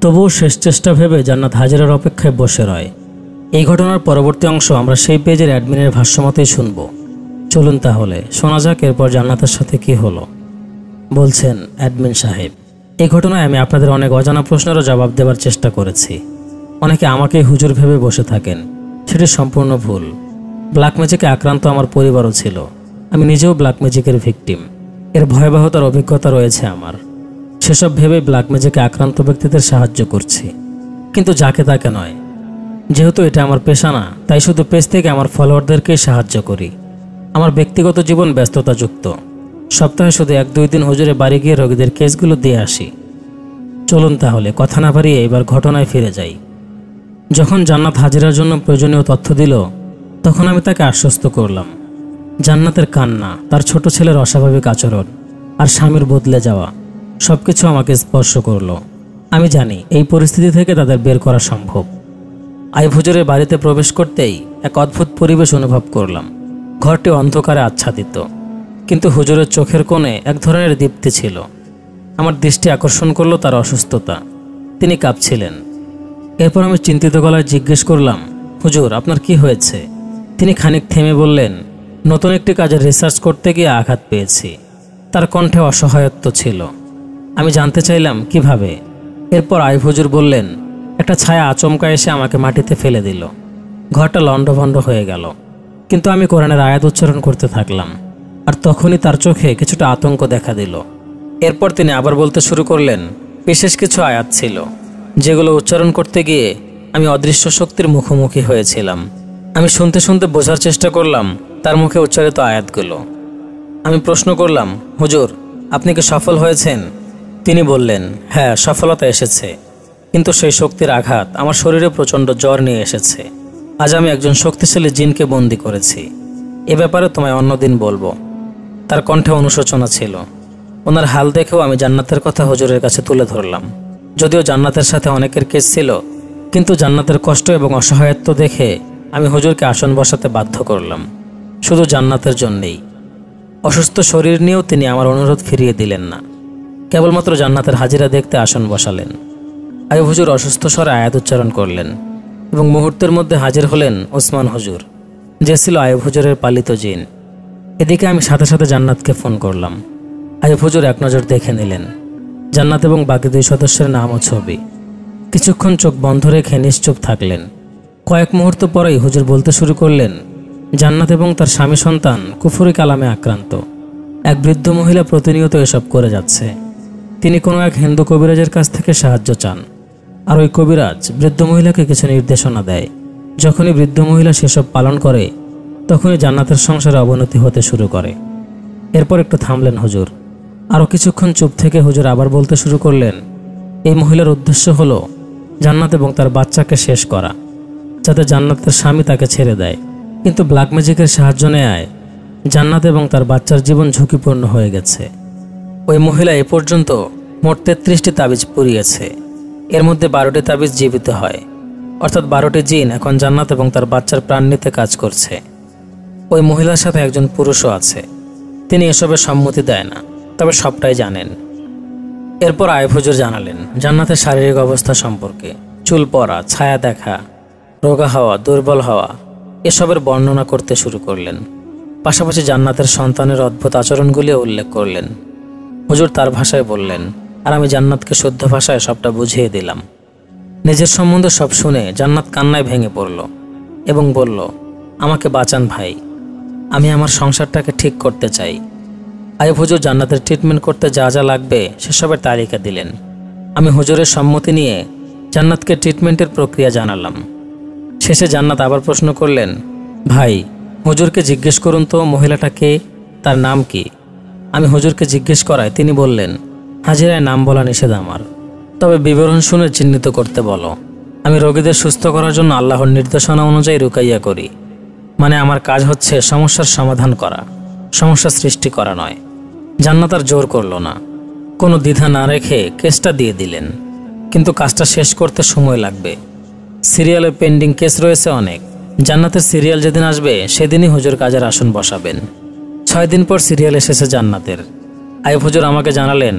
[SPEAKER 1] তবুও শেষ চেষ্টা ভেবে জান্নাত হাজিরার অপেক্ষায় বসে রয়। এই ঘটনার পরবর্তী অংশ আমরা সেই পেজের অ্যাডমিনের ভাষ্যমতেই শুনব। চলুন তাহলে শোনা যাক এরপর জান্নাতের সাথে কি হলো। বলছেন অ্যাডমিন সাহেব, এই ঘটনায় আমি আপনাদের অনেক অজানা প্রশ্নেরও জবাব দেওয়ার চেষ্টা করেছি। অনেকে আমাকেই হুজুর ভেবে বসে থাকেন, সেটি সম্পূর্ণ ভুল। ব্ল্যাক ম্যাজিকে আক্রান্ত আমার পরিবারও ছিল। আমি নিজেও ব্ল্যাক ম্যাজিকের ভিকটিম। এর ভয়াবহতার অভিজ্ঞতা রয়েছে আমার। সেসব ভেবে ব্ল্যাক ম্যাজিকে আক্রান্ত ব্যক্তিদের সাহায্য করছি, কিন্তু যাকে তাকে নয়। যেহেতু এটা আমার পেশা না, তাই শুধু পেজ থেকে আমার ফলোয়ারদেরকেই সাহায্য করি। আমার ব্যক্তিগত জীবন ব্যস্ততাযুক্ত। সপ্তাহে শুধু 1-2 দিন হুজুরে বাড়ি গিয়ে রোগীদের কেসগুলো দিয়ে আসি। চলুন তাহলে কথা না বাড়িয়ে এবার ঘটনায় ফিরে যাই। যখন জান্নাত হাজিরার জন্য প্রয়োজনীয় তথ্য দিল তখন আমি তাকে আশ্বস্ত করলাম। জান্নাতের কান্না, তার ছোট ছেলের অস্বাভাবিক আচরণ আর স্বামীর বদলে যাওয়া সবকিছু আমাকে স্পর্শ করলো। আমি জানি এই পরিস্থিতি থেকে তাদের বের করা সম্ভব। আইয়ুব হুজুরের বাড়িতে প্রবেশ করতেই এক অদ্ভুত পরিবেশ অনুভব করলাম। ঘরটি অন্ধকারে আচ্ছাদিত, কিন্তু হুজুরের চোখের কোণে এক ধরনের দীপ্তি ছিল। আমার দৃষ্টি আকর্ষণ করলো তার অসুস্থতা। তিনি কাঁপছিলেন। এরপর আমি চিন্তিত গলায় জিজ্ঞেস করলাম, হুজুর আপনার কি হয়েছে? তিনি খানিক থেমে বললেন, নতুন একটি কাজের রিসার্চ করতে গিয়ে আঘাত পেয়েছি। তার কণ্ঠে অসহায়ত্ব ছিল। আমি জানতে চাইলাম কিভাবে। এরপর আইয়ুব হুজুর বললেন, একটা ছায়া আচমকা এসে আমাকে মাটিতে ফেলে দিল। ঘরটা লণ্ডভণ্ড হয়ে গেল, কিন্তু আমি কোরআনের আয়াত উচ্চারণ করতে থাকলাম। আর তখনই তার চোখে কিছুটা আতঙ্ক দেখা দিল। এরপর তিনি আবার বলতে শুরু করলেন, বিশেষ কিছু আয়াত ছিল যেগুলো উচ্চারণ করতে গিয়ে আমি অদৃশ্য শক্তির মুখোমুখি হয়েছিলাম। আমি শুনতে শুনতে বোঝার চেষ্টা করলাম তার মুখে উচ্চারিত আয়াতগুলো। আমি প্রশ্ন করলাম, হুজুর আপনি কি সফল হয়েছেন? তিনি বললেন, হ্যাঁ সফলতা এসেছে, কিন্তু সেই শক্তির আঘাত আমার শরীরে প্রচণ্ড জ্বর নিয়ে এসেছে। আজ আমি একজন শক্তিশালী জিনকে বন্দী করেছি। এ ব্যাপারে তোমায় অন্যদিন বলবো। তার কণ্ঠে অনুশোচনা ছিল। ওনার হাল দেখেও আমি জান্নাতের কথা হুজুরের কাছে তুলে ধরলাম। যদিও জান্নাতের সাথে অনেকের কেস ছিল, কিন্তু জান্নাতের কষ্ট এবং অসহায়ত্ব দেখে আমি হুজুরকে আসন বসাতে বাধ্য করলাম, শুধু জান্নাতের জন্যেই। অসুস্থ শরীর নিয়েও তিনি আমার অনুরোধ ফিরিয়ে দিলেন না, কেবলমাত্র জান্নাতের হাজিরা দেখতে আসন বসালেন। আইয়ুব হুজুর অসুস্থ স্বরে আয়াত উচ্চারণ করলেন এবং মুহূর্তের মধ্যে হাজির হলেন ওসমান হুজুর, যে ছিল আইয়ুব হুজুরের পালিত জিন। এদিকে আমি সাথে সাথে জান্নাতকে ফোন করলাম। আইয়ুব হুজুর এক নজর দেখে নিলেন জান্নাত এবং বাকি 2 সদস্যের নাম ও ছবি। কিছুক্ষণ চোখ বন্ধ রেখে নিশ্চুপ থাকলেন। কয়েক মুহূর্ত পরেই হুজুর বলতে শুরু করলেন, জান্নাত এবং তার স্বামী সন্তান কুফরি কালামে আক্রান্ত। এক বৃদ্ধ মহিলা প্রতিনিয়ত এসব করে যাচ্ছে। তিনি কোনো এক হিন্দু কবিরাজের কাছ থেকে সাহায্য চান, আর ওই কবিরাজ বৃদ্ধ মহিলাকে কিছু নির্দেশনা দেয়। যখনই বৃদ্ধ মহিলা সেসব পালন করে তখনই জান্নাতের সংসারে অবনতি হতে শুরু করে। এরপর একটু থামলেন হুজুর। আরও কিছুক্ষণ চুপ থেকে হুজুর আবার বলতে শুরু করলেন, এই মহিলার উদ্দেশ্য হলো জান্নাত এবং তার বাচ্চাকে শেষ করা, যাতে জান্নাতের স্বামী তাকে ছেড়ে দেয়। কিন্তু ব্ল্যাক ম্যাজিকের সাহায্য নেয় জান্নাত এবং তার বাচ্চার জীবন ঝুঁকিপূর্ণ হয়ে গেছে। ওই মহিলা এ পর্যন্ত মোট 33টি তাবিজ পুড়িয়েছে। এর মধ্যে 12টি তাবিজ জীবিত হয়, অর্থাৎ 12টি জিন এখন জান্নাত এবং তার বাচ্চার প্রাণ নিতে কাজ করছে। ওই মহিলার সাথে একজন পুরুষও আছে। তিনি এসবের সম্মতি দেয় না, তবে সবটাই জানেন। এরপর আইয়ুব হুজুর জানালেন জান্নাতের শারীরিক অবস্থা সম্পর্কে। চুল পড়া, ছায়া দেখা, রোগা হওয়া, দুর্বল হওয়া, এসবের বর্ণনা করতে শুরু করলেন। পাশাপাশি জান্নাতের সন্তানের অদ্ভুত আচরণগুলিও উল্লেখ করলেন। হুজুর তার ভাষায় বললেন, আর আমি জান্নাতকে শুদ্ধ ভাষায় সবটা বুঝিয়ে দিলাম। নিজের সম্বন্ধে সব শুনে জান্নাত কান্নায় ভেঙে পড়ল এবং বলল, আমাকে বাঁচান ভাই, আমি আমার সংসারটাকে ঠিক করতে চাই। আইয়ুব হুজুর জান্নাতের ট্রিটমেন্ট করতে যা যা লাগবে সেসবের তালিকা দিলেন। আমি হুজুরের সম্মতি নিয়ে জান্নাতকে ট্রিটমেন্টের প্রক্রিয়া জানালাম। শেষে জান্নাত আবার প্রশ্ন করলেন, ভাই, হুজুরকে জিজ্ঞেস করুন তো মহিলাটা কে, তার নাম কি? আমি হুজুরকে জিজ্ঞেস করায় তিনি বললেন, হাজিরায় নাম বলা নিষেধ আমার, তবে বিবরণ শুনে চিহ্নিত করতে বলো। আমি রোগীদের সুস্থ করার জন্য আল্লাহর নির্দেশনা অনুযায়ী রুকাইয়া করি। মানে আমার কাজ হচ্ছে সমস্যার সমাধান করা, সমস্যা সৃষ্টি করা নয়। জান্নাত আর জোর করল না, কোনো দ্বিধা না রেখে কেসটা দিয়ে দিলেন। কিন্তু কাজটা শেষ করতে সময় লাগবে। সিরিয়ালের পেন্ডিং কেস রয়েছে অনেক। জান্নাতের সিরিয়াল যেদিন আসবে সেদিনই হুজুর কাজের আসন বসাবেন। 6 দিন পর সিরিয়াল এসেছে জান্নাতের। আইয়ুব হুজুর আমাকে জানালেন,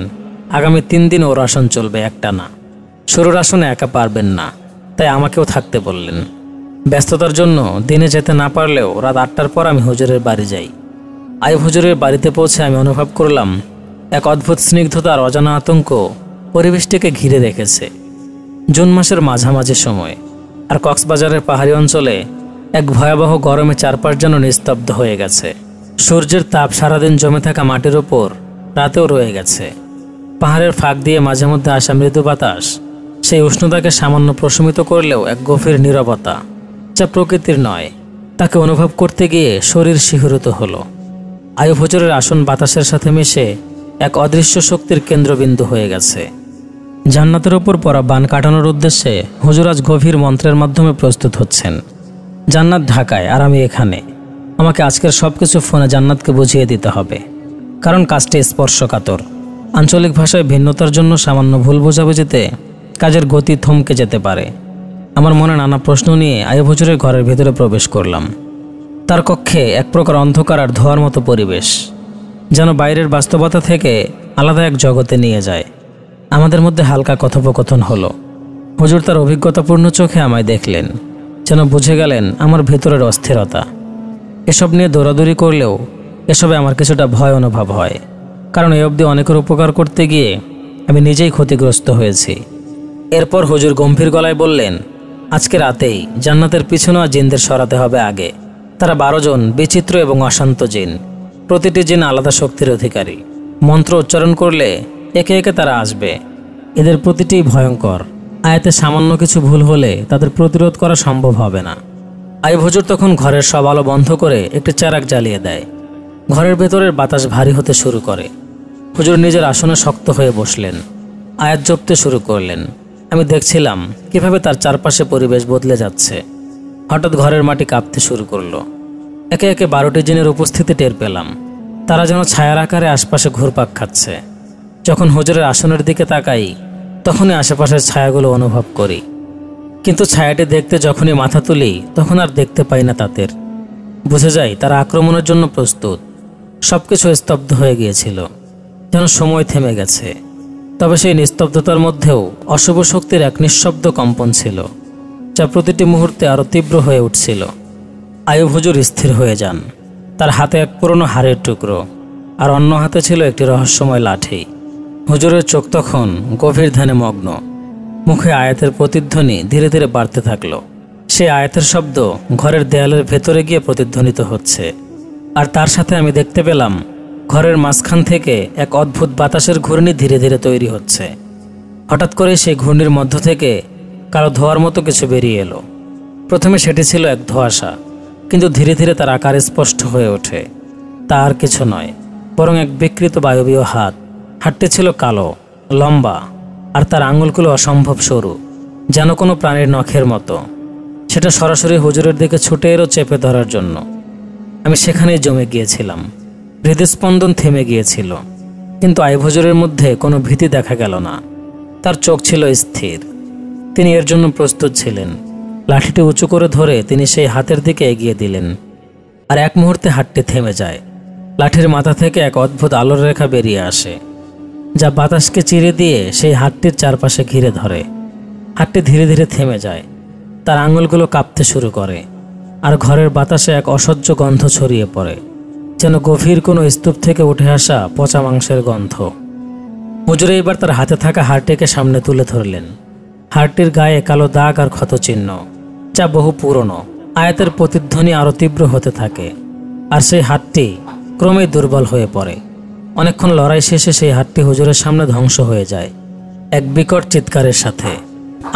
[SPEAKER 1] আগামী 3 দিন ওর আসন চলবে, একটা না। শুরুর আসনে একা পারবেন না, তাই আমাকেও থাকতে বললেন। ব্যস্ততার জন্য দিনে যেতে না পারলেও রাত 8টার পর আমি হুজুরের বাড়ি যাই। আইয়ুব হুজুরের বাড়িতে পৌঁছে আমি অনুভব করলাম এক অদ্ভুত স্নিগ্ধতা আর অজানা আতঙ্ক পরিবেশটিকে ঘিরে রেখেছে। জুন মাসের মাঝামাঝি সময়, আর কক্সবাজারের পাহাড়ি অঞ্চলে এক ভয়াবহ গরমে চারপাশ যেন নিস্তব্ধ হয়ে গেছে। সূর্যের তাপ সারাদিন জমে থাকা মাটির ওপর রাতেও রয়ে গেছে। পাহাড়ের ফাঁক দিয়ে মাঝে মধ্যে আসা মৃদু বাতাস সেই উষ্ণতাকে সামান্য প্রশমিত করলেও এক গভীর নীরবতা, যা প্রকৃতির নয়, তাকে অনুভব করতে গিয়ে শরীর শিহরিত হলো। আইয়ুব হুজুরের আসন বাতাসের সাথে মিশে এক অদৃশ্য শক্তির কেন্দ্রবিন্দু হয়ে গেছে। জান্নাতের ওপর পড়া বান কাটানোর উদ্দেশ্যে হুজুর আজ গভীর মন্ত্রের মাধ্যমে প্রস্তুত হচ্ছেন। জান্নাত ঢাকায় আর আমি এখানে। আমাকে আজকের সব কিছু ফোনে জান্নাতকে বুঝিয়ে দিতে হবে, কারণ কাজটি স্পর্শকাতর। আঞ্চলিক ভাষায় ভিন্নতার জন্য সামান্য ভুল বোঝাবুঝিতে কাজের গতি থমকে যেতে পারে। আমার মনে নানা প্রশ্ন নিয়ে আইয়ুব হুজুরের ঘরের ভেতরে প্রবেশ করলাম। তার কক্ষে এক প্রকার অন্ধকার আর ধোয়ার মতো পরিবেশ, যেন বাইরের বাস্তবতা থেকে আলাদা এক জগতে নিয়ে যায়। আমাদের মধ্যে হালকা কথোপকথন হলো। হুজুর তার অভিজ্ঞতাপূর্ণ চোখে আমায় দেখলেন, যেন বুঝে গেলেন আমার ভেতরের অস্থিরতা। এসব নিয়ে দৌড়াদৌড়ি করলেও এসবে আমার কিছুটা ভয় অনুভব হয়, কারণ এই অবধি অনেকের উপকার করতে গিয়ে আমি নিজেই ক্ষতিগ্রস্ত হয়েছি। এরপর হুজুর গম্ভীর গলায় বললেন, আজকে রাতেই জান্নাতের পিছনে জিনদের সরাতে হবে আগে। তারা 12 জন বিচিত্র এবং অশান্ত জিন। প্রতিটি জিন আলাদা শক্তির অধিকারী। মন্ত্র উচ্চারণ করলে একে একে তারা আসবে। এদের প্রতিটি ভয়ঙ্কর। আয়াতে সামান্য কিছু ভুল হলে তাদের প্রতিরোধ করা সম্ভব হবে না। আইয়ুব হুজুর তখন ঘরের সব আলো বন্ধ করে একটি চারাক জ্বালিয়ে দেয়। ঘরের ভেতরের বাতাস ভারী হতে শুরু করে। হুজুর নিজের আসনে শক্ত হয়ে বসলেন, আয়াত জপতে শুরু করলেন। আমি দেখছিলাম কিভাবে তার চারপাশে পরিবেশ বদলে যাচ্ছে। হঠাৎ ঘরের মাটি কাঁপতে শুরু করলো। একে একে 12টি জিনের উপস্থিতি টের পেলাম। তারা যেন ছায়ার আকারে আশপাশে ঘুরপাক খাচ্ছে। যখন হুজুরের আসনের দিকে তাকাই, তখনই আশেপাশের ছায়াগুলো অনুভব করি। কিন্তু ছায়াটি দেখতে যখনই মাথা তুলি, তখন আর দেখতে পাই না তাদের। বুঝে যাই তারা আক্রমণের জন্য প্রস্তুত। সবকিছু স্তব্ধ হয়ে গিয়েছিল, যেন সময় থেমে গেছে। তবে সেই নিস্তব্ধতার মধ্যেও অশুভ শক্তির এক নিঃশব্দ কম্পন ছিল, যা প্রতিটি মুহূর্তে আরও তীব্র হয়ে উঠছিল। আইয়ুব হুজুর স্থির হয়ে যান। তার হাতে এক পুরনো হাড়ের টুকরো, আর অন্য হাতে ছিল একটি রহস্যময় লাঠি। হুজুরের চোখ তখন গভীর ধ্যানে মগ্ন। মুখে আয়াতের প্রতিধ্বনি ধীরে ধীরে বাড়তে থাকলো। সেই আয়াতের শব্দ ঘরের দেয়ালের ভেতরে গিয়ে প্রতিধ্বনিত হচ্ছে। আর তার সাথে আমি দেখতে পেলাম ঘরের মাঝখান থেকে এক অদ্ভুত বাতাসের ঘূর্ণি ধীরে ধীরে তৈরি হচ্ছে। হঠাৎ করে সেই ঘূর্ণির মধ্য থেকে কালো ধোয়ার মতো কিছু বেরিয়ে এলো। প্রথমে সেটি ছিল এক ধোঁয়াশা, কিন্তু ধীরে ধীরে তার আকার স্পষ্ট হয়ে ওঠে। তা আর কিছু নয়, বরং এক বিকৃত বায়বীয় হাত। হাতটি ছিল কালো, লম্বা, আর তার আঙুলগুলো অসম্ভব সরু, যেন কোনো প্রাণীর নখের মতো। সেটা সরাসরি হুজুরের দিকে ছুটে এলো চেপে ধরার জন্য। আমি সেখানেই জমে গিয়েছিলাম। হৃদস্পন্দন থেমে গিয়েছিল, কিন্তু আইয়ুব হুজুরের মধ্যে কোনো ভীতি দেখা গেল না। তার চোখ ছিল স্থির। তিনি এর জন্য প্রস্তুত ছিলেন। লাঠিটি উঁচু করে ধরে তিনি সেই হাতের দিকে এগিয়ে দিলেন, আর এক মুহূর্তে হাতটি থেমে যায়। লাঠির মাথা থেকে এক অদ্ভুত আলোর রেখা বেরিয়ে আসে, যা বাতাসকে চিরে দিয়ে সেই হাতটির চারপাশে ঘিরে ধরে। হাতটি ধীরে ধীরে থেমে যায়। তার আঙুলগুলো কাঁপতে শুরু করে, আর ঘরের বাতাসে এক অসহ্য গন্ধ ছড়িয়ে পড়ে, যেন গভীর কোনো স্তূপ থেকে উঠে আসা পচা মাংসের গন্ধ। হুজুর এবার তার হাতে থাকা হাড়টিকে সামনে তুলে ধরলেন। হাড়টির গায়ে কালো দাগ আর ক্ষতচিহ্ন, যা বহু পুরনো। আয়াতের প্রতিধ্বনি আরও তীব্র হতে থাকে। আর সেই হাতটি ক্রমেই দুর্বল হয়ে পড়ে। অনেকক্ষণ লড়াই শেষে সেই হাতটি হুজুরের সামনে ধ্বংস হয়ে যায় এক বিকট চিৎকারের সাথে।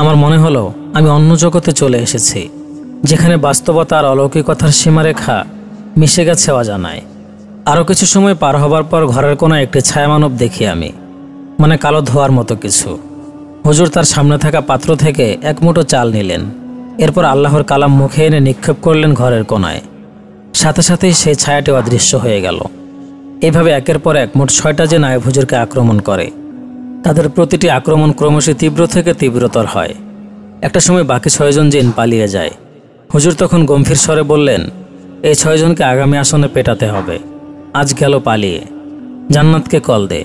[SPEAKER 1] আমার মনে হলো আমি অন্য জগতে চলে এসেছি, যেখানে বাস্তবতা আর অলৌকিকতার সীমারেখা মিশে গেছে অজানায়। আরও কিছু সময় পার হবার পর ঘরের কোনায় একটি ছায়ামানব দেখি আমি, মানে কালো ধোয়ার মতো কিছু। হুজুর তার সামনে থাকা পাত্র থেকে এক মুঠো চাল নিলেন, এরপর আল্লাহর কালাম মুখে এনে নিক্ষেপ করলেন ঘরের কোনায়। সাথে সাথেই সেই ছায়াটি অদৃশ্য হয়ে গেল। এভাবে একের পর এক মোট 6টা যে নায়েব হুজুরকে আক্রমণ করে, তাদের প্রতিটি আক্রমণ ক্রমশই তীব্র থেকে তীব্রতর হয়। একটা সময় বাকি 6 জন জিন পালিয়ে যায়। হুজুর তখন গম্ভীর স্বরে বললেন, এই 6 জনকে আগামী আসনে পেটাতে হবে। আজ গেল পালিয়ে, জান্নাতকে কল দে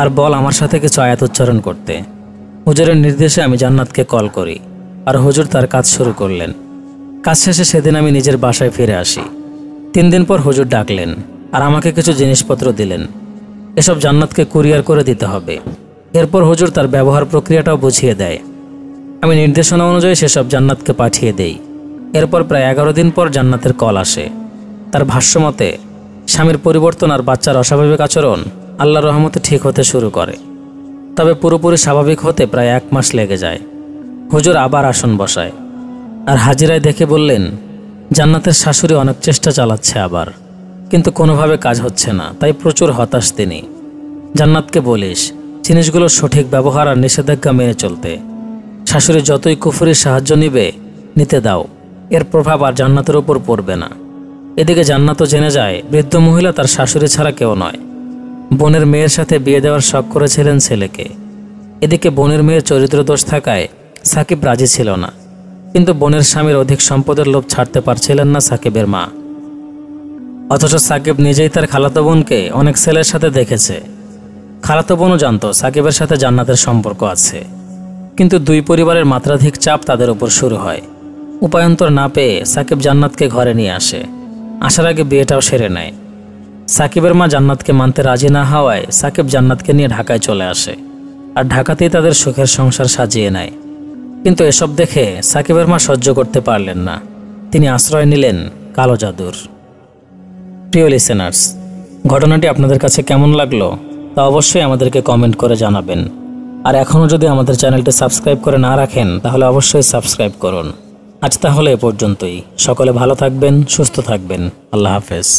[SPEAKER 1] আর বল আমার সাথে কিছু আয়াত উচ্চারণ করতে। হুজুরের নির্দেশে আমি জান্নাতকে কল করি, আর হুজুর তার কাজ শুরু করলেন। কাজ শেষে সেদিন আমি নিজের বাসায় ফিরে আসি। 3 দিন পর হুজুর ডাকলেন আর আমাকে কিছু জিনিসপত্র দিলেন। এসব জান্নাতকে কুরিয়ার করে দিতে হবে। এরপর হুজুর তার ব্যবহার প্রক্রিয়াটাও বুঝিয়ে দেয়। আমি নির্দেশনা অনুযায়ী সেসব জান্নাতকে পাঠিয়ে দেই। এরপর প্রায় 11 দিন পর জান্নাতের কল আসে। তার ভাষ্যমতে স্বামীর পরিবর্তন আর বাচ্চার অস্বাভাবিক আচরণ আল্লাহর রহমতে ঠিক হতে শুরু করে, তবে পুরোপুরি স্বাভাবিক হতে প্রায় 1 মাস লেগে যায়। হুজুর আবার আসন বসায় আর হাজিরায় দেখে বললেন, জান্নাতের শাশুড়ি অনেক চেষ্টা চালাচ্ছে আবার, কিন্তু কোনোভাবে কাজ হচ্ছে না, তাই প্রচুর হতাশ তিনি। জান্নাতকে বলিস জিনিসগুলোর সঠিক ব্যবহার আর নিষেধাজ্ঞা মেনে চলতে। শাশুড়ি যতই কুফরির সাহায্য নিতে দাও, এর প্রভাব আর জান্নাতের উপর পড়বে না। এদিকে জান্নাতও জেনে যায় বৃদ্ধ মহিলা তার শাশুড়ি ছাড়া কেউ নয়। বোনের মেয়ের সাথে বিয়ে দেওয়ার শখ করেছিলেন ছেলেকে। এদিকে বোনের মেয়ের চরিত্র দোষ থাকায় সাকিব রাজি ছিল না, কিন্তু বোনের স্বামীর অধিক সম্পদের লোভ ছাড়তে পারছিলেন না সাকিবের মা। অথচ সাকিব নিজেই তার খালাতো বোনকে অনেক ছেলের সাথে দেখেছে। খালাতো বোনও জানতো সাকিবের সাথে জান্নাতের সম্পর্ক আছে, কিন্তু 2 পরিবারের মাত্রাধিক চাপ তাদের উপর শুরু হয়। উপায়ন্তর না পেয়ে সাকিব জান্নাতকে ঘরে নিয়ে আসে। আসার আগে বিয়েটাও সেরে নেয়। সাকিবের মা জান্নাতকে মানতে রাজি না হওয়ায় সাকিব জান্নাতকে নিয়ে ঢাকায় চলে আসে, আর ঢাকাতেই তাদের সুখের সংসার সাজিয়ে নেয়। কিন্তু এসব দেখে সাকিবের মা সহ্য করতে পারলেন না। তিনি আশ্রয় নিলেন কালো জাদুর। প্রিয় লিসেনার্স, ঘটনাটি আপনাদের কাছে কেমন লাগলো তা অবশ্যই আমাদেরকে কমেন্ট করে জানাবেন। আর এখনও যদি আমাদের চ্যানেলটি সাবস্ক্রাইব করে না রাখেন তাহলে অবশ্যই সাবস্ক্রাইব করুন। আজ তাহলে এ পর্যন্তই। সকলে ভালো থাকবেন, সুস্থ থাকবেন। আল্লাহ হাফেজ।